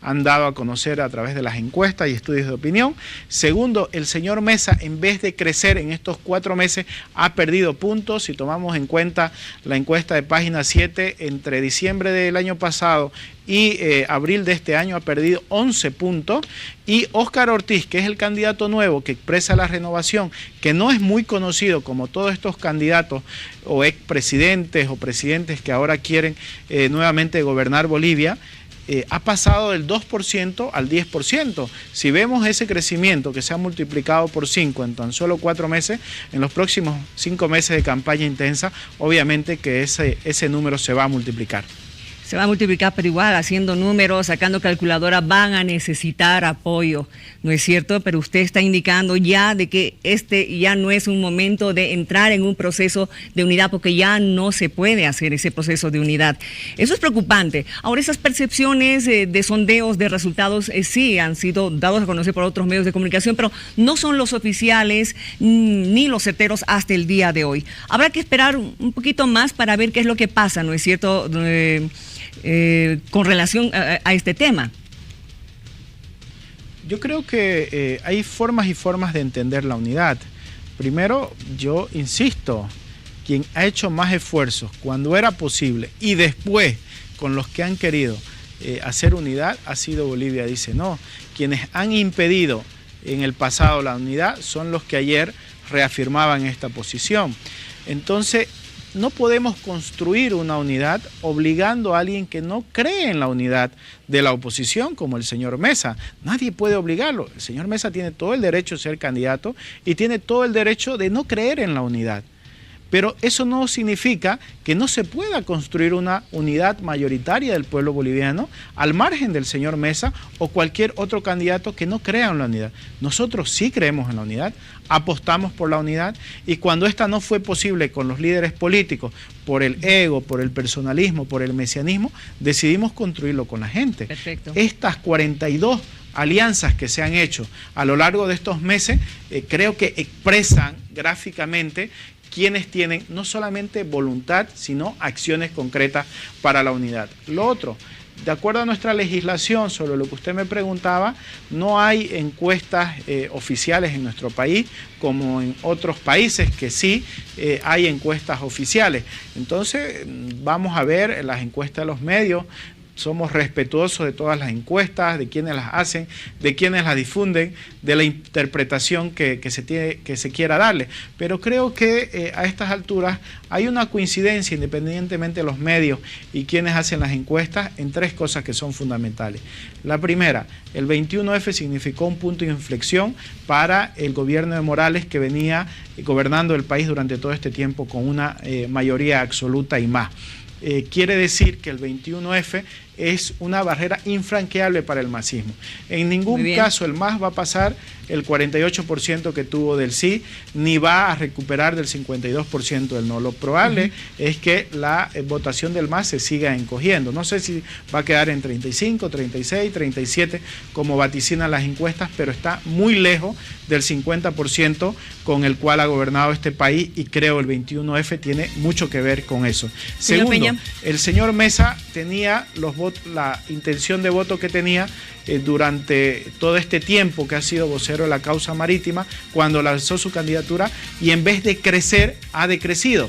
han dado a conocer a través de las encuestas y estudios de opinión. Segundo, el señor Mesa, en vez de crecer en estos 4 meses, ha perdido puntos. Si tomamos en cuenta la encuesta de Página 7, entre diciembre del año pasado y abril de este año ha perdido 11 puntos, y Óscar Ortiz, que es el candidato nuevo que expresa la renovación, que no es muy conocido como todos estos candidatos o expresidentes o presidentes que ahora quieren nuevamente gobernar Bolivia, ha pasado del 2% al 10%. Si vemos ese crecimiento que se ha multiplicado por 5 en tan solo 4 meses, en los próximos 5 meses de campaña intensa, obviamente que ese número se va a multiplicar. Se va a multiplicar, pero igual, haciendo números, sacando calculadora, van a necesitar apoyo, ¿no es cierto? Pero usted está indicando ya de que este ya no es un momento de entrar en un proceso de unidad, porque ya no se puede hacer ese proceso de unidad. Eso es preocupante. Ahora, esas percepciones de sondeos, de resultados, sí han sido dados a conocer por otros medios de comunicación, pero no son los oficiales ni los certeros hasta el día de hoy. Habrá que esperar un poquito más para ver qué es lo que pasa, ¿no es cierto?, con relación a este tema. Yo creo que hay formas y formas de entender la unidad. Primero, yo insisto, quien ha hecho más esfuerzos cuando era posible y después con los que han querido hacer unidad ha sido Bolivia. Dice no, quienes han impedido en el pasado la unidad son los que ayer reafirmaban esta posición. Entonces, no podemos construir una unidad obligando a alguien que no cree en la unidad de la oposición, como el señor Mesa. Nadie puede obligarlo. El señor Mesa tiene todo el derecho de ser candidato y tiene todo el derecho de no creer en la unidad. Pero eso no significa que no se pueda construir una unidad mayoritaria del pueblo boliviano al margen del señor Mesa o cualquier otro candidato que no crea en la unidad. Nosotros sí creemos en la unidad, apostamos por la unidad, y cuando esta no fue posible con los líderes políticos, por el ego, por el personalismo, por el mesianismo, decidimos construirlo con la gente. Perfecto. Estas 42 alianzas que se han hecho a lo largo de estos meses, creo que expresan gráficamente quienes tienen no solamente voluntad, sino acciones concretas para la unidad. Lo otro, de acuerdo a nuestra legislación, sobre lo que usted me preguntaba, no hay encuestas oficiales en nuestro país, como en otros países que sí hay encuestas oficiales. Entonces, vamos a ver las encuestas de los medios. Somos respetuosos de todas las encuestas, de quienes las hacen, de quienes las difunden, de la interpretación que se quiera darle. Pero creo que a estas alturas hay una coincidencia, independientemente de los medios y quienes hacen las encuestas, en tres cosas que son fundamentales. La primera, el 21F significó un punto de inflexión para el gobierno de Morales, que venía gobernando el país durante todo este tiempo con una mayoría absoluta y más. Quiere decir que el 21F es una barrera infranqueable para el masismo. En ningún caso el MAS va a pasar el 48% que tuvo del sí, ni va a recuperar del 52% del no. Lo probable es que la votación del MAS se siga encogiendo. No sé si va a quedar en 35, 36, 37, como vaticinan las encuestas, pero está muy lejos del 50% con el cual ha gobernado este país, y creo el 21F tiene mucho que ver con eso. Segundo, el señor Mesa tenía la intención de voto que tenía durante todo este tiempo que ha sido vocero de la causa marítima, cuando lanzó su candidatura, y en vez de crecer, ha decrecido.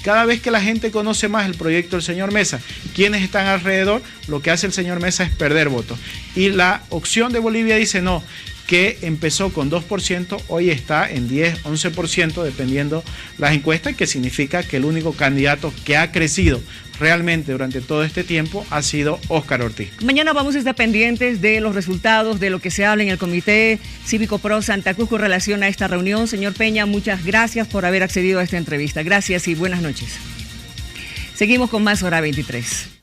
Cada vez que la gente conoce más el proyecto del señor Mesa, quienes están alrededor, lo que hace el señor Mesa es perder votos. Y la opción de Bolivia dice no, que empezó con 2%, hoy está en 10, 11%, dependiendo las encuestas, que significa que el único candidato que ha crecido realmente durante todo este tiempo ha sido Óscar Ortiz. Mañana vamos a estar pendientes de los resultados, de lo que se habla en el Comité Cívico Pro Santa Cruz con relación a esta reunión. Señor Peña, muchas gracias por haber accedido a esta entrevista. Gracias y buenas noches. Seguimos con más Hora 23.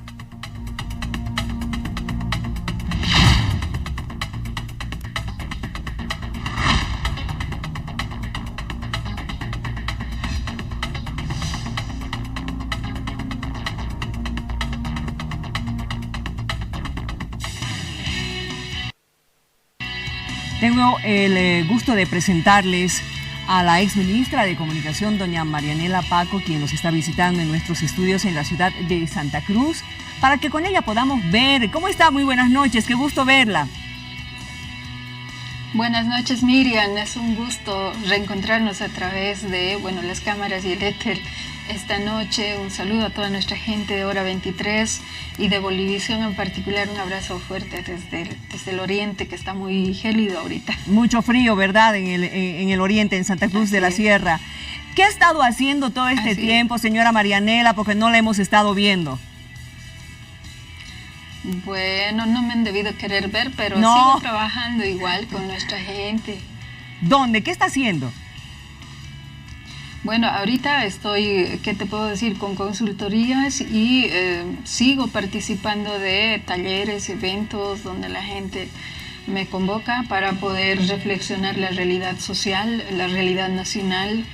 Tengo el gusto de presentarles a la exministra de Comunicación, doña Marianela Paco, quien nos está visitando en nuestros estudios en la ciudad de Santa Cruz, para que con ella podamos ver. ¿Cómo está? Muy buenas noches, qué gusto verla. Buenas noches, Miriam. Es un gusto reencontrarnos a través de las cámaras y el éter esta noche. Un saludo a toda nuestra gente de Hora 23 y de Bolivisión en particular. Un abrazo fuerte desde el oriente, que está muy gélido ahorita. Mucho frío, ¿verdad? En el oriente, en Santa Cruz de la Sierra. ¿Qué ha estado haciendo todo este tiempo, señora Marianela? Porque no la hemos estado viendo. Bueno, no me han debido querer ver, pero sigo trabajando igual con nuestra gente. ¿Dónde? ¿Qué está haciendo? Bueno, ahorita estoy, ¿qué te puedo decir?, con consultorías y sigo participando de talleres, eventos donde la gente me convoca para poder reflexionar la realidad social, la realidad nacional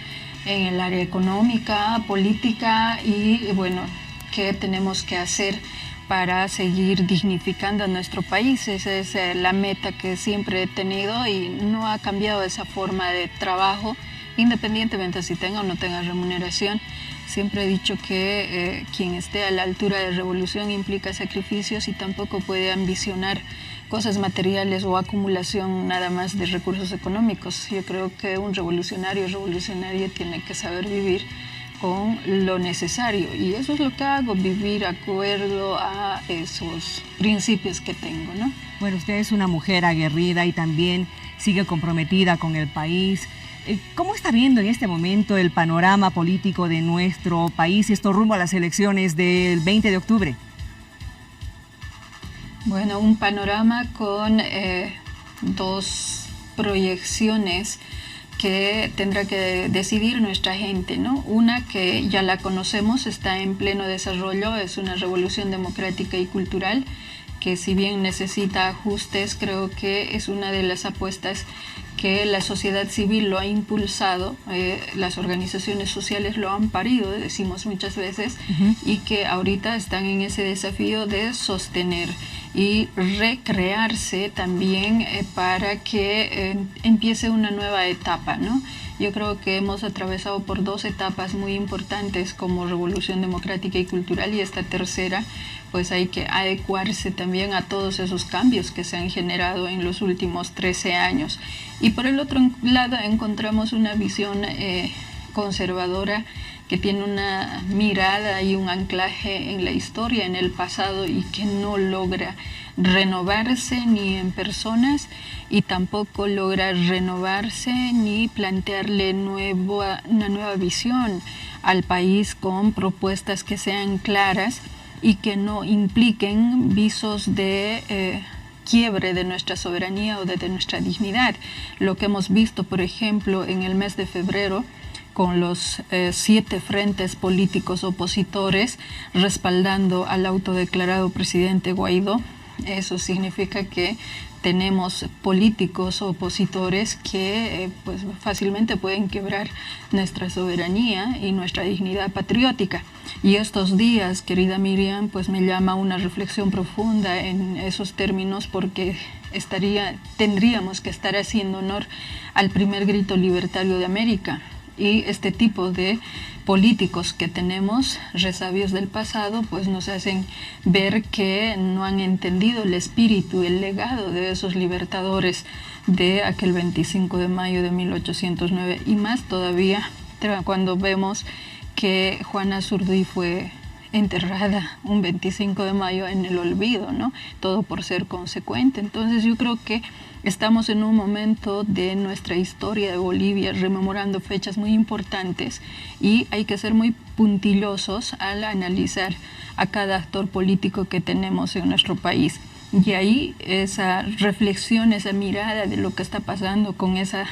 en el área económica, política y, bueno, qué tenemos que hacer para seguir dignificando a nuestro país. Esa es la meta que siempre he tenido y no ha cambiado esa forma de trabajo, independientemente si tenga o no tenga remuneración. Siempre he dicho que quien esté a la altura de revolución implica sacrificios y tampoco puede ambicionar cosas materiales o acumulación nada más de recursos económicos. Yo creo que un revolucionaria tiene que saber vivir con lo necesario y eso es lo que hago, vivir acuerdo a esos principios que tengo, ¿no? Bueno, usted es una mujer aguerrida y también sigue comprometida con el país. ¿Cómo está viendo en este momento el panorama político de nuestro país y esto rumbo a las elecciones del 20 de octubre? Bueno, un panorama con dos proyecciones que tendrá que decidir nuestra gente, ¿no? Una que ya la conocemos, está en pleno desarrollo, es una revolución democrática y cultural que si bien necesita ajustes, creo que es una de las apuestas que la sociedad civil lo ha impulsado, las organizaciones sociales lo han parido, decimos muchas veces, y que ahorita están en ese desafío de sostener y recrearse también para que empiece una nueva etapa, ¿no? Yo creo que hemos atravesado por dos etapas muy importantes como revolución democrática y cultural y esta tercera pues hay que adecuarse también a todos esos cambios que se han generado en los últimos 13 años. Y por el otro lado encontramos una visión conservadora que tiene una mirada y un anclaje en la historia, en el pasado y que no logra renovarse ni en personas y tampoco logra renovarse ni plantearle una nueva visión al país con propuestas que sean claras y que no impliquen visos de quiebre de nuestra soberanía o de nuestra dignidad. Lo que hemos visto, por ejemplo, en el mes de febrero, con los 7 frentes políticos opositores respaldando al autodeclarado presidente Guaidó, eso significa que tenemos políticos opositores que pues fácilmente pueden quebrar nuestra soberanía y nuestra dignidad patriótica. Y estos días, querida Miriam, pues me llama a una reflexión profunda en esos términos porque tendríamos que estar haciendo honor al primer grito libertario de América. Y este tipo de políticos que tenemos, resabios del pasado, pues nos hacen ver que no han entendido el espíritu, el legado de esos libertadores de aquel 25 de mayo de 1809 y más todavía cuando vemos que Juana Zurduy fue enterrada un 25 de mayo en el olvido, ¿no? Todo por ser consecuente. Entonces yo creo que estamos en un momento de nuestra historia de Bolivia rememorando fechas muy importantes y hay que ser muy puntillosos al analizar a cada actor político que tenemos en nuestro país. Y ahí esa reflexión, esa mirada de lo que está pasando con esa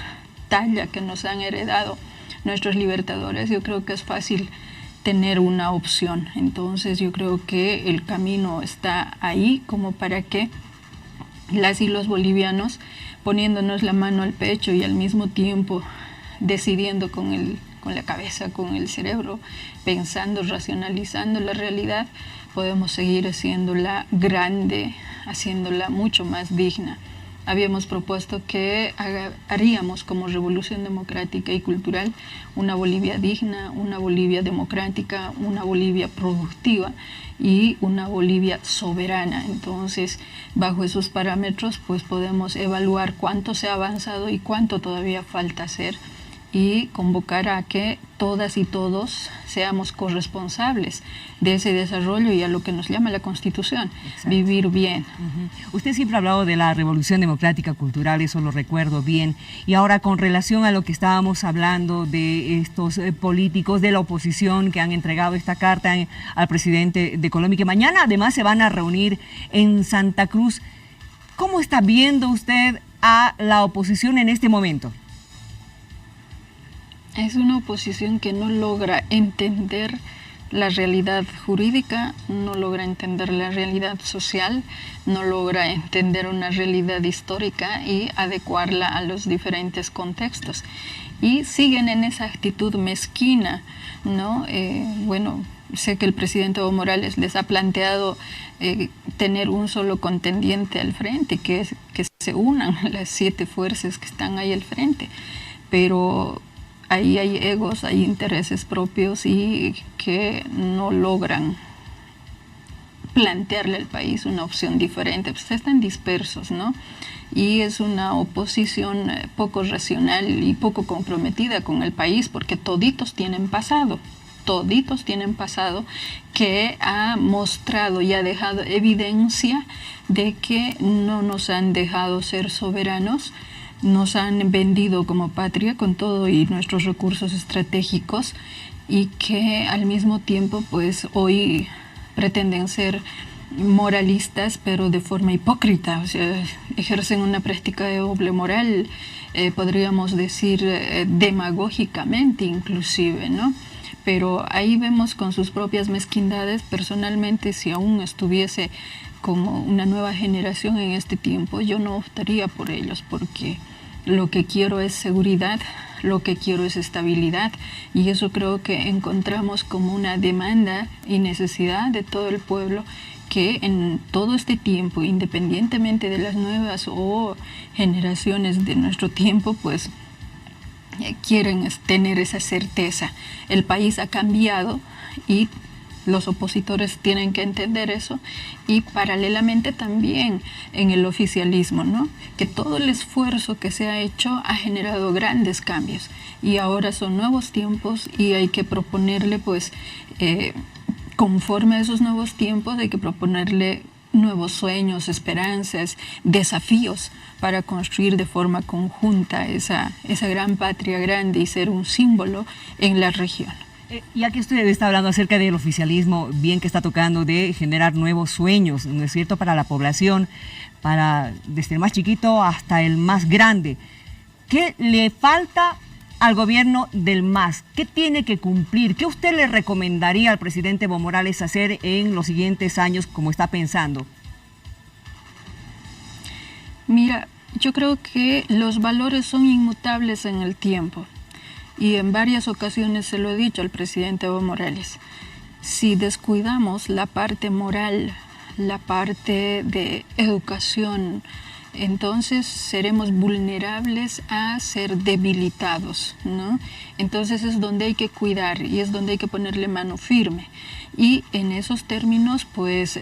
talla que nos han heredado nuestros libertadores, yo creo que es fácil tener una opción. Entonces yo creo que el camino está ahí como para que las y los bolivianos, poniéndonos la mano al pecho y al mismo tiempo decidiendo con la cabeza, con el cerebro, pensando, racionalizando la realidad, podemos seguir haciéndola grande, haciéndola mucho más digna. Habíamos propuesto que haríamos como revolución democrática y cultural una Bolivia digna, una Bolivia democrática, una Bolivia productiva y una Bolivia soberana. Entonces, bajo esos parámetros, pues podemos evaluar cuánto se ha avanzado y cuánto todavía falta hacer y convocar a que todas y todos seamos corresponsables de ese desarrollo y a lo que nos llama la Constitución, exacto, vivir bien. Usted siempre ha hablado de la Revolución Democrática Cultural, eso lo recuerdo bien, y ahora con relación a lo que estábamos hablando de estos políticos de la oposición que han entregado esta carta al presidente de Colombia, que mañana además se van a reunir en Santa Cruz, ¿cómo está viendo usted a la oposición en este momento? Es una oposición que no logra entender la realidad jurídica, no logra entender la realidad social, no logra entender una realidad histórica y adecuarla a los diferentes contextos. Y siguen en esa actitud mezquina, ¿no? Bueno, sé que el presidente Evo Morales les ha planteado tener un solo contendiente al frente, que se unan las 7 fuerzas que están ahí al frente, pero ahí hay egos, hay intereses propios y que no logran plantearle al país una opción diferente, pues están dispersos, ¿no? Y es una oposición poco racional y poco comprometida con el país, porque toditos tienen pasado que ha mostrado y ha dejado evidencia de que no nos han dejado ser soberanos, nos han vendido como patria con todo y nuestros recursos estratégicos, y que al mismo tiempo pues hoy pretenden ser moralistas pero de forma hipócrita, o sea, ejercen una práctica de doble moral, podríamos decir demagógicamente inclusive, ¿no? Pero ahí vemos con sus propias mezquindades. Personalmente, si aún estuviese como una nueva generación en este tiempo, yo no optaría por ellos, porque lo que quiero es seguridad, lo que quiero es estabilidad, y eso creo que encontramos como una demanda y necesidad de todo el pueblo, que en todo este tiempo, independientemente de las nuevas o generaciones de nuestro tiempo, pues quieren tener esa certeza. El país ha cambiado y los opositores tienen que entender eso, y paralelamente también en el oficialismo, ¿no? Que todo el esfuerzo que se ha hecho ha generado grandes cambios, y ahora son nuevos tiempos y hay que proponerle, pues, conforme a esos nuevos tiempos, hay que proponerle nuevos sueños, esperanzas, desafíos para construir de forma conjunta esa gran patria grande y ser un símbolo en la región. Ya que usted está hablando acerca del oficialismo, bien que está tocando de generar nuevos sueños, ¿no es cierto?, para la población, desde el más chiquito hasta el más grande. ¿Qué le falta al gobierno del MAS? ¿Qué tiene que cumplir? ¿Qué usted le recomendaría al presidente Evo Morales hacer en los siguientes años, como está pensando? Mira, yo creo que los valores son inmutables en el tiempo, y en varias ocasiones se lo he dicho al presidente Evo Morales. Si descuidamos la parte moral, la parte de educación, entonces seremos vulnerables a ser debilitados, ¿no? Entonces es donde hay que cuidar y es donde hay que ponerle mano firme. Y en esos términos, pues,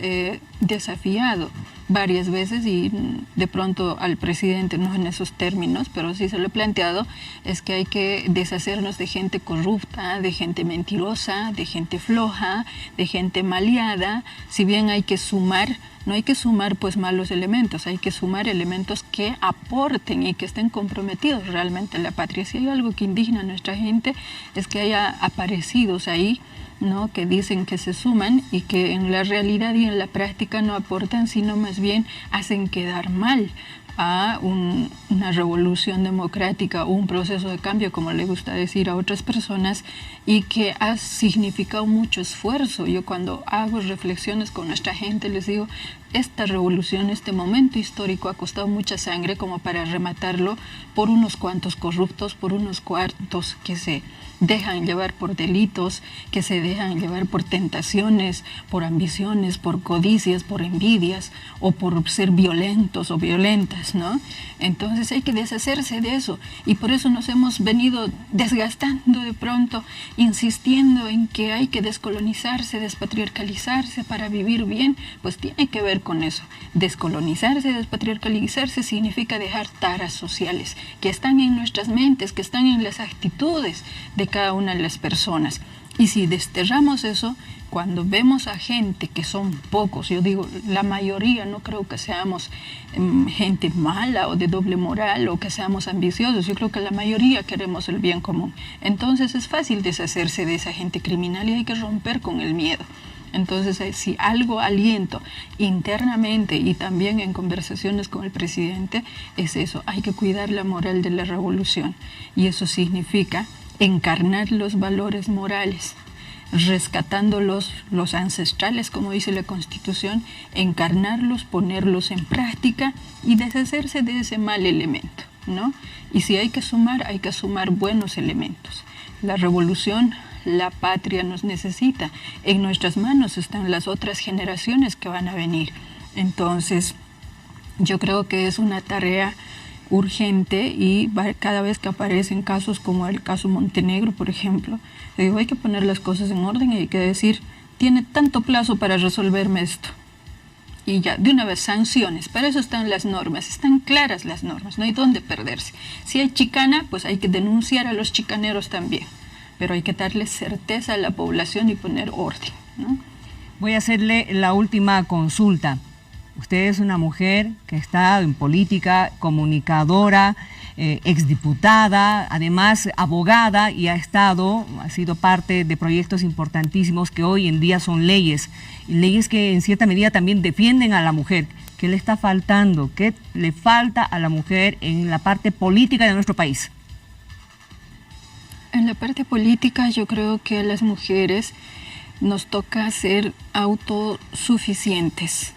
desafiado varias veces, y de pronto al presidente no en esos términos, pero sí se lo he planteado, es que hay que deshacernos de gente corrupta, de gente mentirosa, de gente floja, de gente maleada. Si bien hay que sumar, no hay que sumar pues malos elementos, hay que sumar elementos que aporten y que estén comprometidos realmente a la patria. Si hay algo que indigna a nuestra gente es que haya aparecidos ahí, ¿no?, que dicen que se suman y que en la realidad y en la práctica no aportan, sino más bien hacen quedar mal a una revolución democrática o un proceso de cambio, como le gusta decir a otras personas, y que ha significado mucho esfuerzo. Yo cuando hago reflexiones con nuestra gente les digo, esta revolución, este momento histórico ha costado mucha sangre como para rematarlo por unos cuantos corruptos, por unos cuantos que se dejan llevar por delitos, que se dejan llevar por tentaciones, por ambiciones, por codicias, por envidias o por ser violentos o violentas, ¿no? Entonces hay que deshacerse de eso, y por eso nos hemos venido desgastando de pronto, insistiendo en que hay que descolonizarse, despatriarcalizarse para vivir bien. Pues tiene que ver con eso. Descolonizarse, despatriarcalizarse significa dejar taras sociales que están en nuestras mentes, que están en las actitudes de cada una de las personas. Y si desterramos eso, cuando vemos a gente que son pocos, yo digo la mayoría, no creo que seamos gente mala o de doble moral o que seamos ambiciosos, yo creo que la mayoría queremos el bien común. Entonces es fácil deshacerse de esa gente criminal y hay que romper con el miedo. Entonces, si algo aliento internamente y también en conversaciones con el presidente, es eso, hay que cuidar la moral de la revolución, y eso significa encarnar los valores morales, rescatando los ancestrales, como dice la Constitución, encarnarlos, ponerlos en práctica y deshacerse de ese mal elemento, ¿no? Y si hay que sumar buenos elementos. La revolución, la patria nos necesita. En nuestras manos están las otras generaciones que van a venir. Entonces, yo creo que es una tarea urgente y cada vez que aparecen casos como el caso Montenegro, por ejemplo, digo, hay que poner las cosas en orden y hay que decir, tiene tanto plazo para resolverme esto. Y ya, de una vez, sanciones. Para eso están las normas, están claras las normas, no hay dónde perderse. Si hay chicana, pues hay que denunciar a los chicaneros también, pero hay que darle certeza a la población y poner orden, ¿no? Voy a hacerle la última consulta. Usted es una mujer que ha estado en política, comunicadora, exdiputada, además abogada, y ha sido parte de proyectos importantísimos que hoy en día son leyes, y leyes que en cierta medida también defienden a la mujer. ¿Qué le está faltando? ¿Qué le falta a la mujer en la parte política de nuestro país? En la parte política yo creo que a las mujeres nos toca ser autosuficientes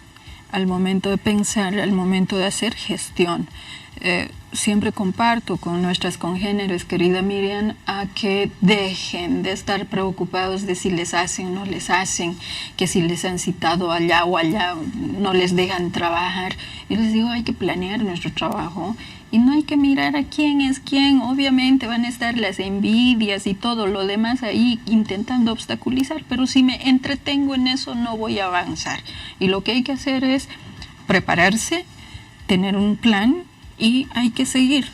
al momento de pensar, al momento de hacer gestión. Siempre comparto con nuestras congéneres, querida Miriam, a que dejen de estar preocupados de si les hacen o no les hacen, que si les han citado allá o allá no les dejan trabajar. Yo les digo, hay que planear nuestro trabajo y no hay que mirar a quién es quién. Obviamente van a estar las envidias y todo lo demás ahí intentando obstaculizar, pero si me entretengo en eso no voy a avanzar. Y lo que hay que hacer es prepararse, tener un plan, y hay que seguir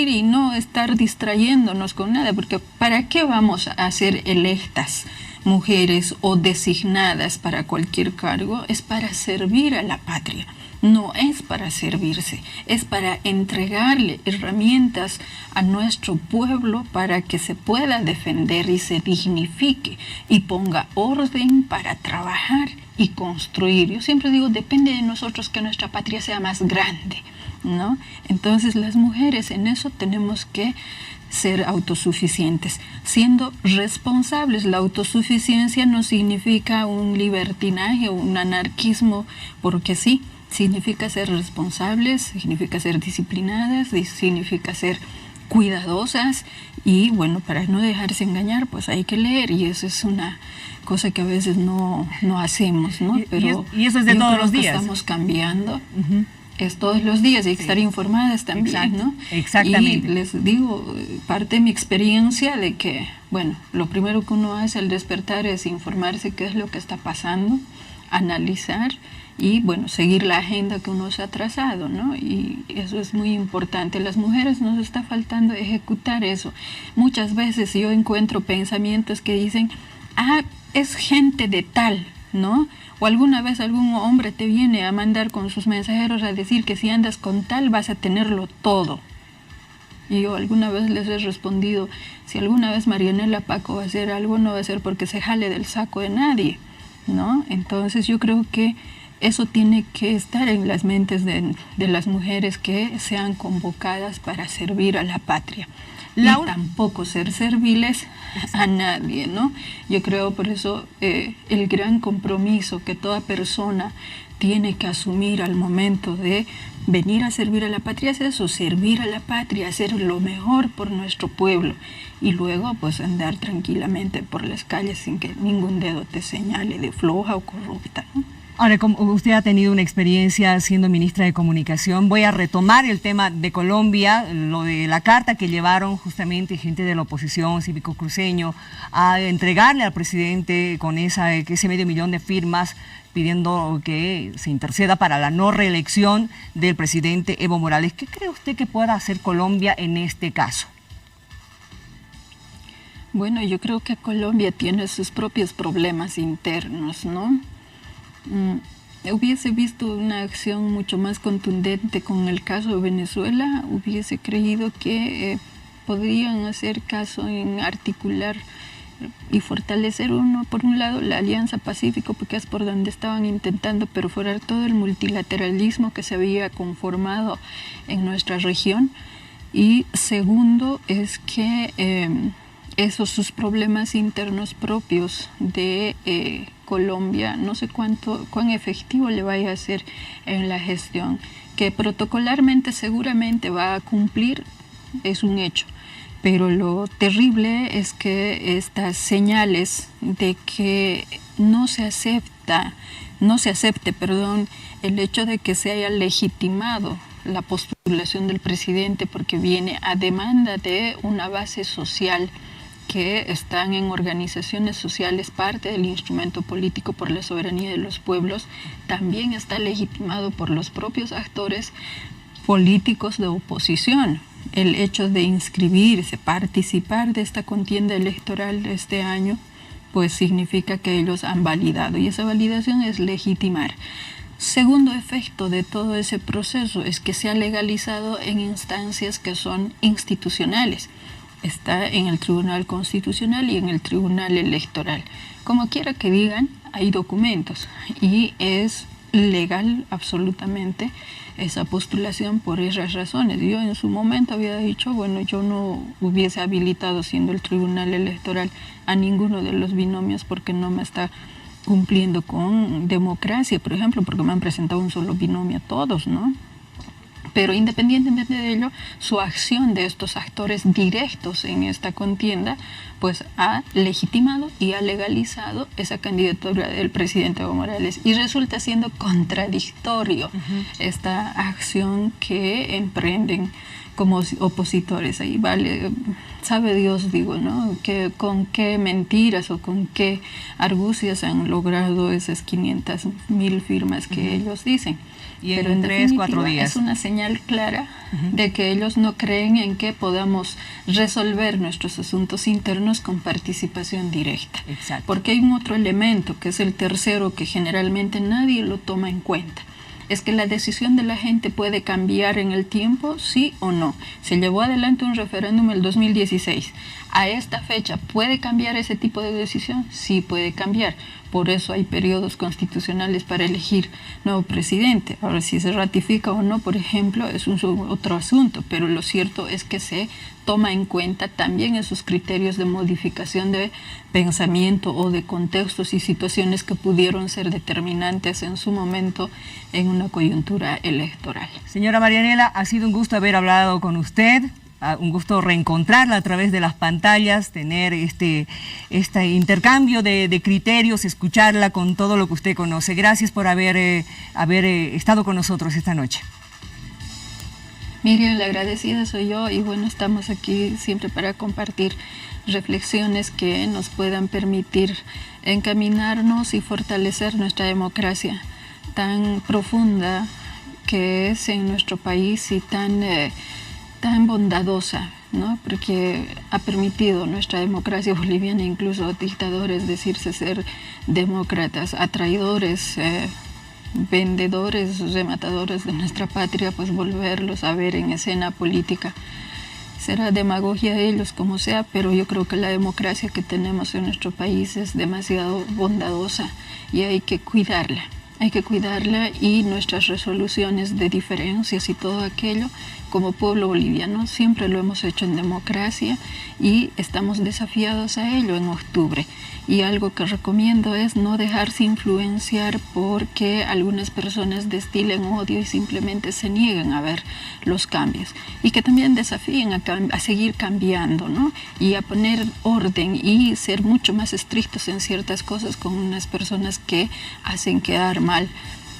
y no estar distrayéndonos con nada, porque ¿para qué vamos a ser electas mujeres o designadas para cualquier cargo? Es para servir a la patria, no es para servirse, es para entregarle herramientas a nuestro pueblo para que se pueda defender y se dignifique y ponga orden para trabajar y construir. Yo siempre digo, depende de nosotros que nuestra patria sea más grande, ¿no? Entonces las mujeres en eso tenemos que ser autosuficientes, siendo responsables. La autosuficiencia no significa un libertinaje o un anarquismo, porque sí, significa ser responsables, significa ser disciplinadas, significa ser cuidadosas y bueno, para no dejarse engañar, pues hay que leer, y eso es una cosa que a veces no hacemos, ¿no? Pero y eso es de todos los días. Estamos cambiando. Es todos los días, hay que estar informadas también. Exacto. ¿No? Exactamente. Y les digo, parte de mi experiencia de que, bueno, lo primero que uno hace al despertar es informarse qué es lo que está pasando, analizar y, bueno, seguir la agenda que uno se ha trazado, ¿no? Y eso es muy importante. Las mujeres nos está faltando ejecutar eso. Muchas veces yo encuentro pensamientos que dicen, es gente de tal, ¿no? O alguna vez algún hombre te viene a mandar con sus mensajeros a decir que si andas con tal vas a tenerlo todo. Y yo alguna vez les he respondido, si alguna vez Marianela Paco va a hacer algo, no va a ser porque se jale del saco de nadie, ¿no? Entonces yo creo que eso tiene que estar en las mentes de las mujeres que sean convocadas para servir a la patria. Y tampoco ser serviles a nadie, ¿no? Yo creo por eso el gran compromiso que toda persona tiene que asumir al momento de venir a servir a la patria es eso, servir a la patria, hacer lo mejor por nuestro pueblo y luego pues andar tranquilamente por las calles sin que ningún dedo te señale de floja o corrupta, ¿no? Ahora, como usted ha tenido una experiencia siendo ministra de Comunicación, voy a retomar el tema de Colombia, lo de la carta que llevaron justamente gente de la oposición, Cívico Cruceño, a entregarle al presidente con ese 500,000 de firmas pidiendo que se interceda para la no reelección del presidente Evo Morales. ¿Qué cree usted que pueda hacer Colombia en este caso? Bueno, yo creo que Colombia tiene sus propios problemas internos, ¿no? Hubiese visto una acción mucho más contundente con el caso de Venezuela, hubiese creído que podrían hacer caso en articular y fortalecer por un lado la Alianza Pacífico, porque es por donde estaban intentando perforar todo el multilateralismo que se había conformado en nuestra región, Y segundo es que esos sus problemas internos propios de Colombia, no sé cuán efectivo le vaya a ser en la gestión, que protocolarmente seguramente va a cumplir, es un hecho. Pero lo terrible es que estas señales de que no se acepte, el hecho de que se haya legitimado la postulación del presidente porque viene a demanda de una base social que están en organizaciones sociales, parte del instrumento político por la soberanía de los pueblos, también está legitimado por los propios actores políticos de oposición. El hecho de inscribirse, participar de esta contienda electoral de este año, pues significa que ellos han validado, y esa validación es legitimar. Segundo efecto de todo ese proceso es que se ha legalizado en instancias que son institucionales. Está en el Tribunal Constitucional y en el Tribunal Electoral. Como quiera que digan, hay documentos y es legal absolutamente esa postulación por esas razones. Yo en su momento había dicho, bueno, yo no hubiese habilitado, siendo el Tribunal Electoral, a ninguno de los binomios porque no me está cumpliendo con democracia, por ejemplo, porque me han presentado un solo binomio a todos, ¿no? Pero independientemente de ello, su acción de estos actores directos en esta contienda, pues ha legitimado y ha legalizado esa candidatura del presidente Evo Morales. Y resulta siendo contradictorio esta acción que emprenden como opositores. Ahí vale, sabe Dios, digo, ¿no? Que con qué mentiras o con qué argucias han logrado esas 500,000 firmas que ellos dicen. Y en 3-4 días. Es una señal clara de que ellos no creen en que podamos resolver nuestros asuntos internos con participación directa. Exacto. Porque hay un otro elemento, que es el tercero, que generalmente nadie lo toma en cuenta. Es que la decisión de la gente puede cambiar en el tiempo, sí o no. Se llevó adelante un referéndum en el 2016. A esta fecha, ¿puede cambiar ese tipo de decisión? Sí puede cambiar. Por eso hay periodos constitucionales para elegir nuevo presidente. Ahora, si se ratifica o no, por ejemplo, es otro asunto, pero lo cierto es que se toma en cuenta también esos criterios de modificación de pensamiento o de contextos y situaciones que pudieron ser determinantes en su momento en una coyuntura electoral. Señora Marianela, ha sido un gusto haber hablado con usted. Un gusto reencontrarla a través de las pantallas, tener este intercambio de criterios, escucharla con todo lo que usted conoce. Gracias por haber estado con nosotros esta noche. Miriam, la agradecida soy yo y bueno, estamos aquí siempre para compartir reflexiones que nos puedan permitir encaminarnos y fortalecer nuestra democracia tan profunda que es en nuestro país y tan bondadosa, ¿no? Porque ha permitido nuestra democracia boliviana, incluso a dictadores, decirse ser demócratas, a traidores, vendedores, rematadores de nuestra patria, pues volverlos a ver en escena política. Será demagogia de ellos como sea, pero yo creo que la democracia que tenemos en nuestro país es demasiado bondadosa y hay que cuidarla. Hay que cuidarla y nuestras resoluciones de diferencias y todo aquello, como pueblo boliviano, siempre lo hemos hecho en democracia y estamos desafiados a ello en octubre. Y algo que recomiendo es no dejarse influenciar porque algunas personas destilen odio y simplemente se niegan a ver los cambios. Y que también desafíen a seguir cambiando, ¿no? Y a poner orden y ser mucho más estrictos en ciertas cosas con unas personas que hacen quedar mal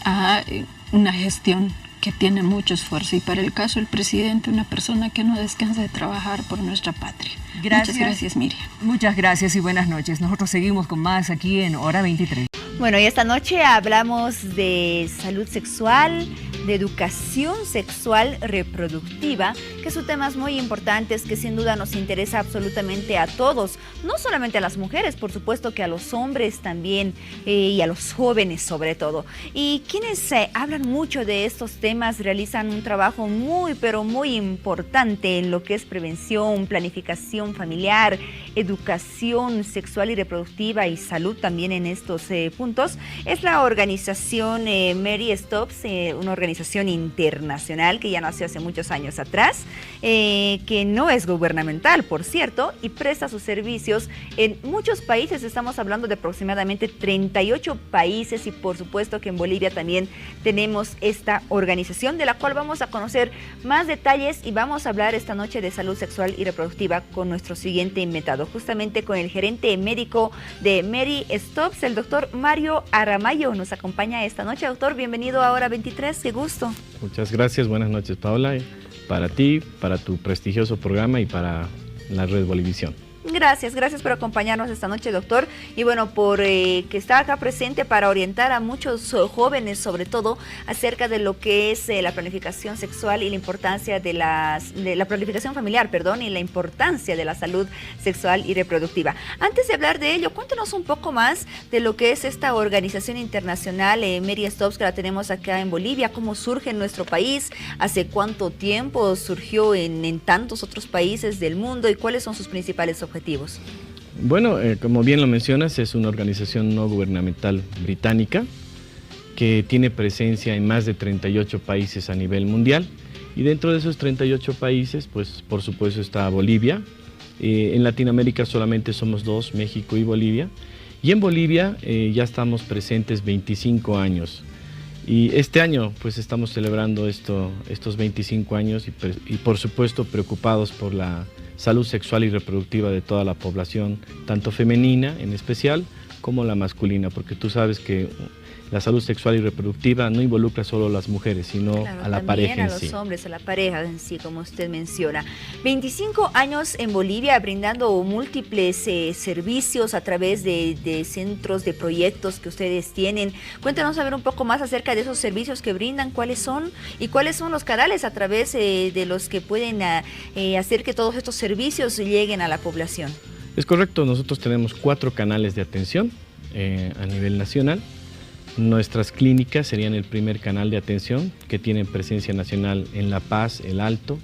a una gestión que tiene mucho esfuerzo. Y para el caso del presidente, una persona que no descansa de trabajar por nuestra patria. Gracias. Muchas gracias, Miriam. Muchas gracias y buenas noches. Nosotros seguimos con más aquí en Hora 23. Bueno, y esta noche hablamos de salud sexual, de educación sexual reproductiva, que son temas muy importantes que sin duda nos interesa absolutamente a todos, no solamente a las mujeres, por supuesto que a los hombres también y a los jóvenes sobre todo. Y quienes hablan mucho de estos temas realizan un trabajo muy, pero muy importante en lo que es prevención, planificación familiar, educación sexual y reproductiva y salud también en estos puntos. Es la organización Mary Stops, una organización organización internacional que ya nació hace muchos años atrás, que no es gubernamental, por cierto, y presta sus servicios en muchos países. Estamos hablando de aproximadamente 38 países y por supuesto que en Bolivia también tenemos esta organización, de la cual vamos a conocer más detalles y vamos a hablar esta noche de salud sexual y reproductiva con nuestro siguiente invitado, justamente con el gerente médico de Mary Stopes, el doctor Mario Aramayo. Nos acompaña esta noche. Doctor, bienvenido a Hora 23, qué gusto. Muchas gracias, buenas noches, Paola, para ti, para tu prestigioso programa y para la red Bolivisión. Gracias por acompañarnos esta noche, doctor. Y bueno, por que está acá presente para orientar a muchos jóvenes, sobre todo, acerca de lo que es la planificación sexual y la importancia de la planificación familiar, y la importancia de la salud sexual y reproductiva. Antes de hablar de ello, cuéntanos un poco más de lo que es esta organización internacional, Mary Stopes, que la tenemos acá en Bolivia, cómo surge en nuestro país, hace cuánto tiempo surgió en tantos otros países del mundo y cuáles son sus principales objetivos. Bueno, como bien lo mencionas, es una organización no gubernamental británica que tiene presencia en más de 38 países a nivel mundial, y dentro de esos 38 países, pues por supuesto está Bolivia. En Latinoamérica solamente somos dos, México y Bolivia, y en Bolivia ya estamos presentes 25 años. Y este año pues estamos celebrando estos 25 años y por supuesto preocupados por la salud sexual y reproductiva de toda la población, tanto femenina en especial como la masculina, porque tú sabes que la salud sexual y reproductiva no involucra solo a las mujeres, sino a la pareja en sí. También a los hombres, a la pareja en sí, como usted menciona. 25 años en Bolivia brindando múltiples servicios a través de centros, de proyectos que ustedes tienen. Cuéntanos a ver un poco más acerca de esos servicios que brindan, cuáles son y cuáles son los canales a través de los que pueden hacer que todos estos servicios lleguen a la población. Es correcto, nosotros tenemos 4 canales de atención a nivel nacional. Nuestras clínicas serían el primer canal de atención, que tienen presencia nacional en La Paz, El Alto,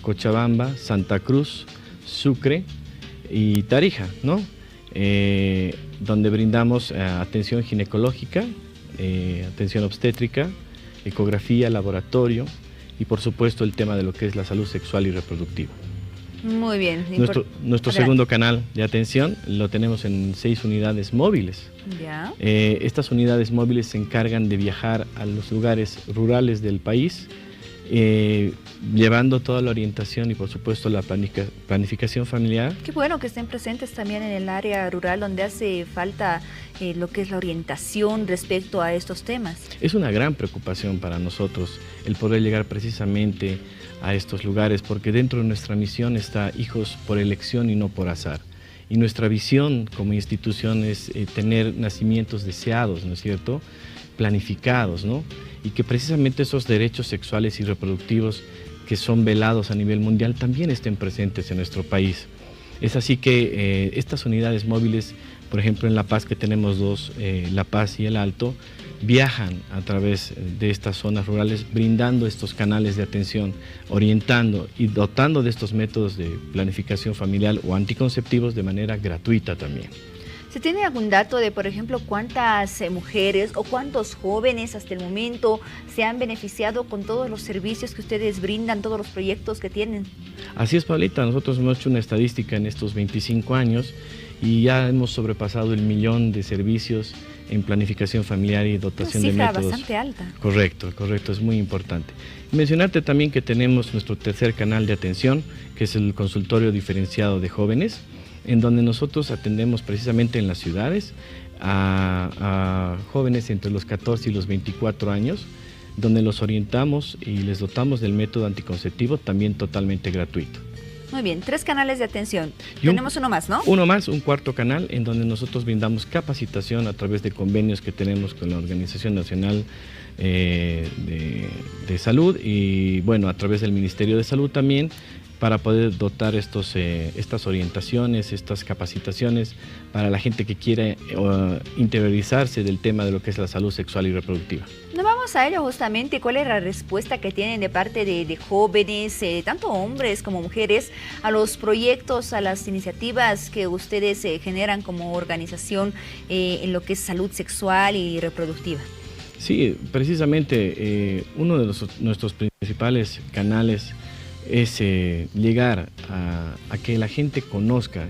Cochabamba, Santa Cruz, Sucre y Tarija, ¿no? Donde brindamos atención ginecológica, atención obstétrica, ecografía, laboratorio y por supuesto el tema de lo que es la salud sexual y reproductiva. Muy bien. Nuestro segundo canal de atención lo tenemos en 6 unidades móviles. Ya. Estas unidades móviles se encargan de viajar a los lugares rurales del país, llevando toda la orientación y por supuesto la planificación familiar. Qué bueno que estén presentes también en el área rural donde hace falta lo que es la orientación respecto a estos temas. Es una gran preocupación para nosotros el poder llegar precisamente a estos lugares, porque dentro de nuestra misión está hijos por elección y no por azar. Y nuestra visión como institución es tener nacimientos deseados, ¿no es cierto?, planificados, ¿no?, y que precisamente esos derechos sexuales y reproductivos que son velados a nivel mundial también estén presentes en nuestro país. Es así que estas unidades móviles, por ejemplo en La Paz, que tenemos 2, La Paz y El Alto, viajan a través de estas zonas rurales brindando estos canales de atención, orientando y dotando de estos métodos de planificación familiar o anticonceptivos de manera gratuita también. ¿Se tiene algún dato de, por ejemplo, cuántas mujeres o cuántos jóvenes hasta el momento se han beneficiado con todos los servicios que ustedes brindan, todos los proyectos que tienen? Así es, Paulita, nosotros hemos hecho una estadística en estos 25 años y ya hemos sobrepasado el 1.000.000 de servicios en planificación familiar y dotación de métodos. Una cifra bastante alta. Correcto, es muy importante. Mencionarte también que tenemos nuestro tercer canal de atención, que es el consultorio diferenciado de jóvenes, en donde nosotros atendemos precisamente en las ciudades a jóvenes entre los 14 y los 24 años, donde los orientamos y les dotamos del método anticonceptivo también totalmente gratuito. Muy bien, 3 canales de atención. Tenemos uno más, ¿no? Uno más, un cuarto canal, en donde nosotros brindamos capacitación a través de convenios que tenemos con la Organización Nacional de Salud y, bueno, a través del Ministerio de Salud también, para poder dotar estas orientaciones, estas capacitaciones para la gente que quiere interiorizarse del tema de lo que es la salud sexual y reproductiva. No vamos a ello justamente. ¿Cuál es la respuesta que tienen de parte de jóvenes, tanto hombres como mujeres, a los proyectos, a las iniciativas que ustedes generan como organización en lo que es salud sexual y reproductiva? Sí, precisamente uno de nuestros principales canales es llegar a que la gente conozca,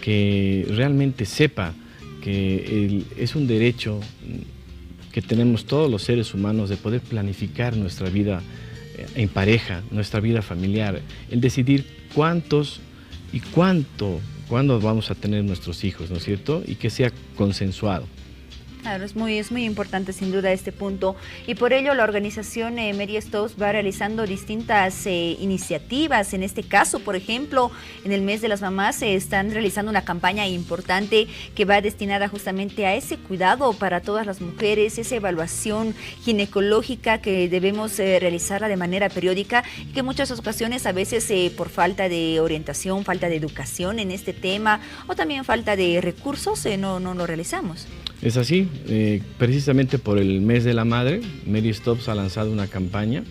que realmente sepa que es un derecho que tenemos todos los seres humanos de poder planificar nuestra vida en pareja, nuestra vida familiar, el decidir cuántos y cuándo vamos a tener nuestros hijos, ¿no es cierto? Y que sea consensuado. Claro, es muy importante sin duda este punto, y por ello la organización Mary Stopes va realizando distintas iniciativas. En este caso, por ejemplo, en el mes de las mamás se están realizando una campaña importante que va destinada justamente a ese cuidado para todas las mujeres, esa evaluación ginecológica que debemos realizarla de manera periódica, y que en muchas ocasiones a veces por falta de orientación, falta de educación en este tema, o también falta de recursos, no lo realizamos. Es así, precisamente por el mes de la madre, Mary Stopes ha lanzado una campaña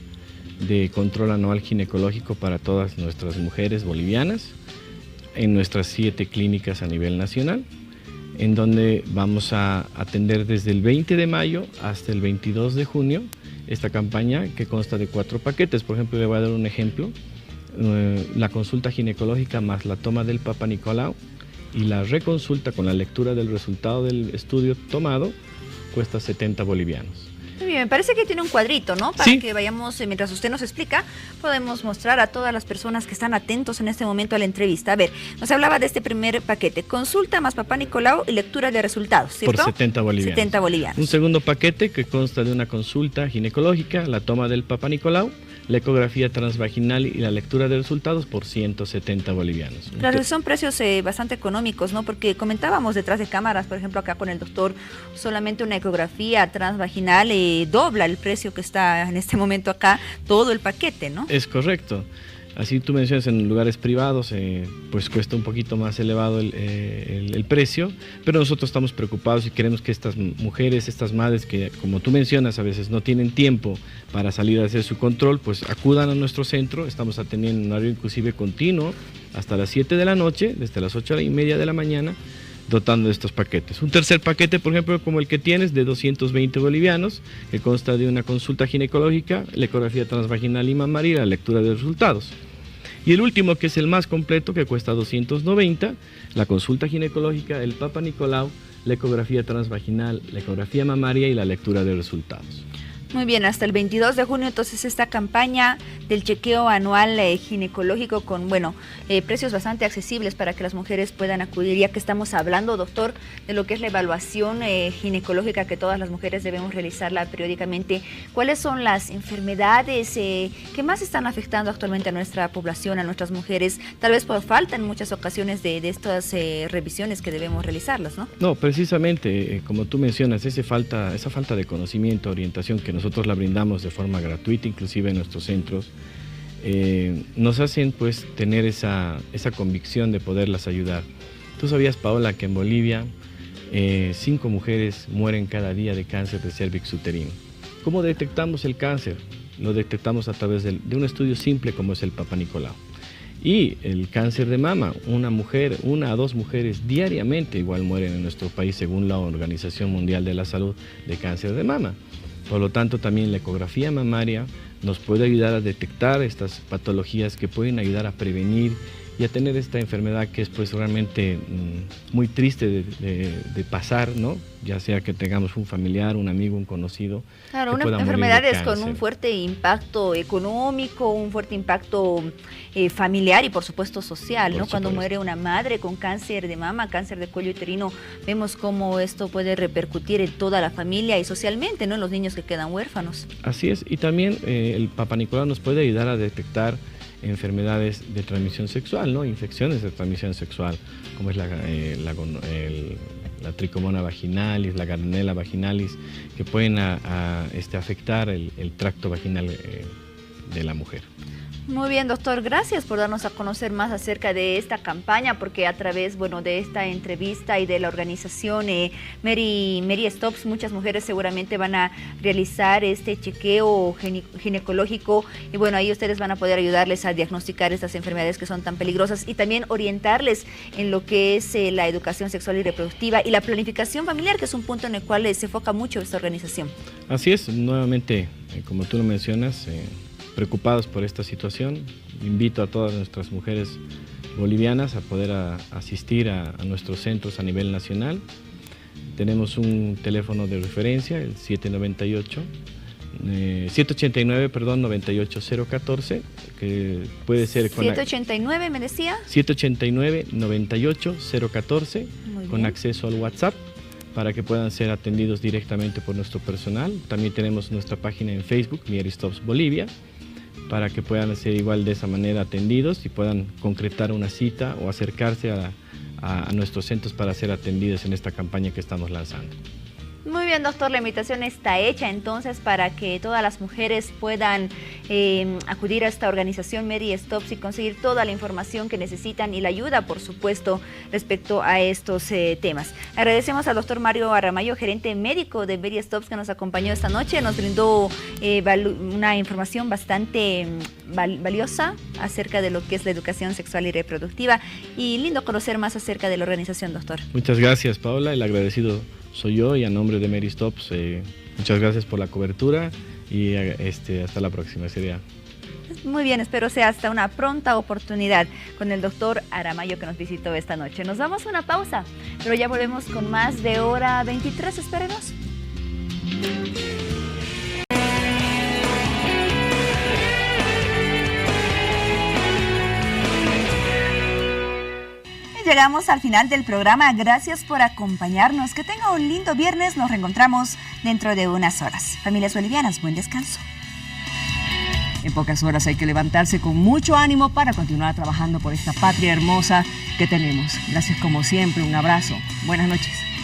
de control anual ginecológico para todas nuestras mujeres bolivianas en nuestras 7 clínicas a nivel nacional, en donde vamos a atender desde el 20 de mayo hasta el 22 de junio esta campaña, que consta de 4 paquetes. Por ejemplo, le voy a dar un ejemplo: la consulta ginecológica más la toma del Papa Nicolau y la reconsulta con la lectura del resultado del estudio tomado cuesta 70 bolivianos. Muy bien, me parece que tiene un cuadrito, ¿no? Para que vayamos, mientras usted nos explica, podemos mostrar a todas las personas que están atentos en este momento a la entrevista. A ver, nos hablaba de este primer paquete: consulta más Papá Nicolau y lectura de resultados, ¿cierto? Por 70 bolivianos. 70 bolivianos. Un segundo paquete que consta de una consulta ginecológica, la toma del Papá Nicolau, la ecografía transvaginal y la lectura de resultados por 170 bolivianos. Claro, son precios bastante económicos, ¿no? Porque comentábamos detrás de cámaras, por ejemplo, acá con el doctor, solamente una ecografía transvaginal dobla el precio que está en este momento acá, todo el paquete, ¿no? Es correcto. Así tú mencionas, en lugares privados pues cuesta un poquito más elevado el precio, pero nosotros estamos preocupados y queremos que estas mujeres, estas madres que, como tú mencionas, a veces no tienen tiempo para salir a hacer su control, pues acudan a nuestro centro. Estamos atendiendo un horario inclusive continuo hasta las 7 de la noche, desde las 8:30 de la mañana, dotando de estos paquetes. Un tercer paquete, por ejemplo, como el que tienes, de 220 bolivianos, que consta de una consulta ginecológica, la ecografía transvaginal y mamaria y la lectura de resultados. Y el último, que es el más completo, que cuesta 290, la consulta ginecológica, el Papa Nicolau, la ecografía transvaginal, la ecografía mamaria y la lectura de resultados. Muy bien, hasta el 22 de junio entonces esta campaña del chequeo anual ginecológico con, precios bastante accesibles para que las mujeres puedan acudir, ya que estamos hablando, doctor, de lo que es la evaluación ginecológica que todas las mujeres debemos realizarla periódicamente. ¿Cuáles son las enfermedades que más están afectando actualmente a nuestra población, a nuestras mujeres? Tal vez por falta en muchas ocasiones de estas revisiones que debemos realizarlas, ¿no? No, precisamente, como tú mencionas, esa falta de conocimiento, orientación que nosotros la brindamos de forma gratuita, inclusive en nuestros centros, nos hacen pues tener esa convicción de poderlas ayudar. ¿Tú sabías, Paola, que en Bolivia 5 mujeres mueren cada día de cáncer de cérvix uterino? ¿Cómo detectamos el cáncer? Lo detectamos a través de un estudio simple como es el Papa Nicolau. Y el cáncer de mama, una a 2 mujeres diariamente igual mueren en nuestro país, según la Organización Mundial de la Salud, de cáncer de mama. Por lo tanto, también la ecografía mamaria nos puede ayudar a detectar estas patologías que pueden ayudar a prevenir y a tener esta enfermedad que es pues realmente muy triste de pasar, ¿no? Ya sea que tengamos un familiar, un amigo, un conocido. Claro, una enfermedad es con un fuerte impacto económico, un fuerte impacto familiar y por supuesto social, ¿no? Cuando muere una madre con cáncer de mama, cáncer de cuello uterino, vemos cómo esto puede repercutir en toda la familia y socialmente, ¿no? En los niños que quedan huérfanos. Así es, y también el Papa Nicolau nos puede ayudar a detectar enfermedades de transmisión sexual, ¿no? Infecciones de transmisión sexual, como es la tricomona vaginalis, la gardnerella vaginalis, que pueden afectar el tracto vaginal de la mujer. Muy bien, doctor, gracias por darnos a conocer más acerca de esta campaña, porque a través, bueno, de esta entrevista y de la organización Mary Stops, muchas mujeres seguramente van a realizar este chequeo ginecológico y bueno, ahí ustedes van a poder ayudarles a diagnosticar estas enfermedades que son tan peligrosas y también orientarles en lo que es la educación sexual y reproductiva y la planificación familiar, que es un punto en el cual se enfoca mucho esta organización. Así es, nuevamente, como tú lo mencionas, preocupados por esta situación, invito a todas nuestras mujeres bolivianas a poder asistir a nuestros centros a nivel nacional. Tenemos un teléfono de referencia, el 789-98014, que puede ser con 789, me decía. 789-98014, con acceso al WhatsApp, para que puedan ser atendidos directamente por nuestro personal. También tenemos nuestra página en Facebook, Mary Stops Bolivia, para que puedan ser igual de esa manera atendidos y puedan concretar una cita o acercarse a nuestros centros para ser atendidos en esta campaña que estamos lanzando. Muy bien, doctor, la invitación está hecha entonces para que todas las mujeres puedan acudir a esta organización Mary Stops y conseguir toda la información que necesitan y la ayuda, por supuesto, respecto a estos temas. Agradecemos al doctor Mario Aramayo, gerente médico de Mary Stops, que nos acompañó esta noche, nos brindó una información bastante valiosa acerca de lo que es la educación sexual y reproductiva y lindo conocer más acerca de la organización, doctor. Muchas gracias, Paola, el agradecido soy yo y a nombre de Mary Stops, muchas gracias por la cobertura y hasta la próxima. Sería. Muy bien, espero sea hasta una pronta oportunidad con el doctor Aramayo que nos visitó esta noche. Nos vamos a una pausa, pero ya volvemos con más de Hora 23, espérenos. Llegamos al final del programa. Gracias por acompañarnos. Que tenga un lindo viernes. Nos reencontramos dentro de unas horas. Familias bolivianas, buen descanso. En pocas horas hay que levantarse con mucho ánimo para continuar trabajando por esta patria hermosa que tenemos. Gracias como siempre. Un abrazo. Buenas noches.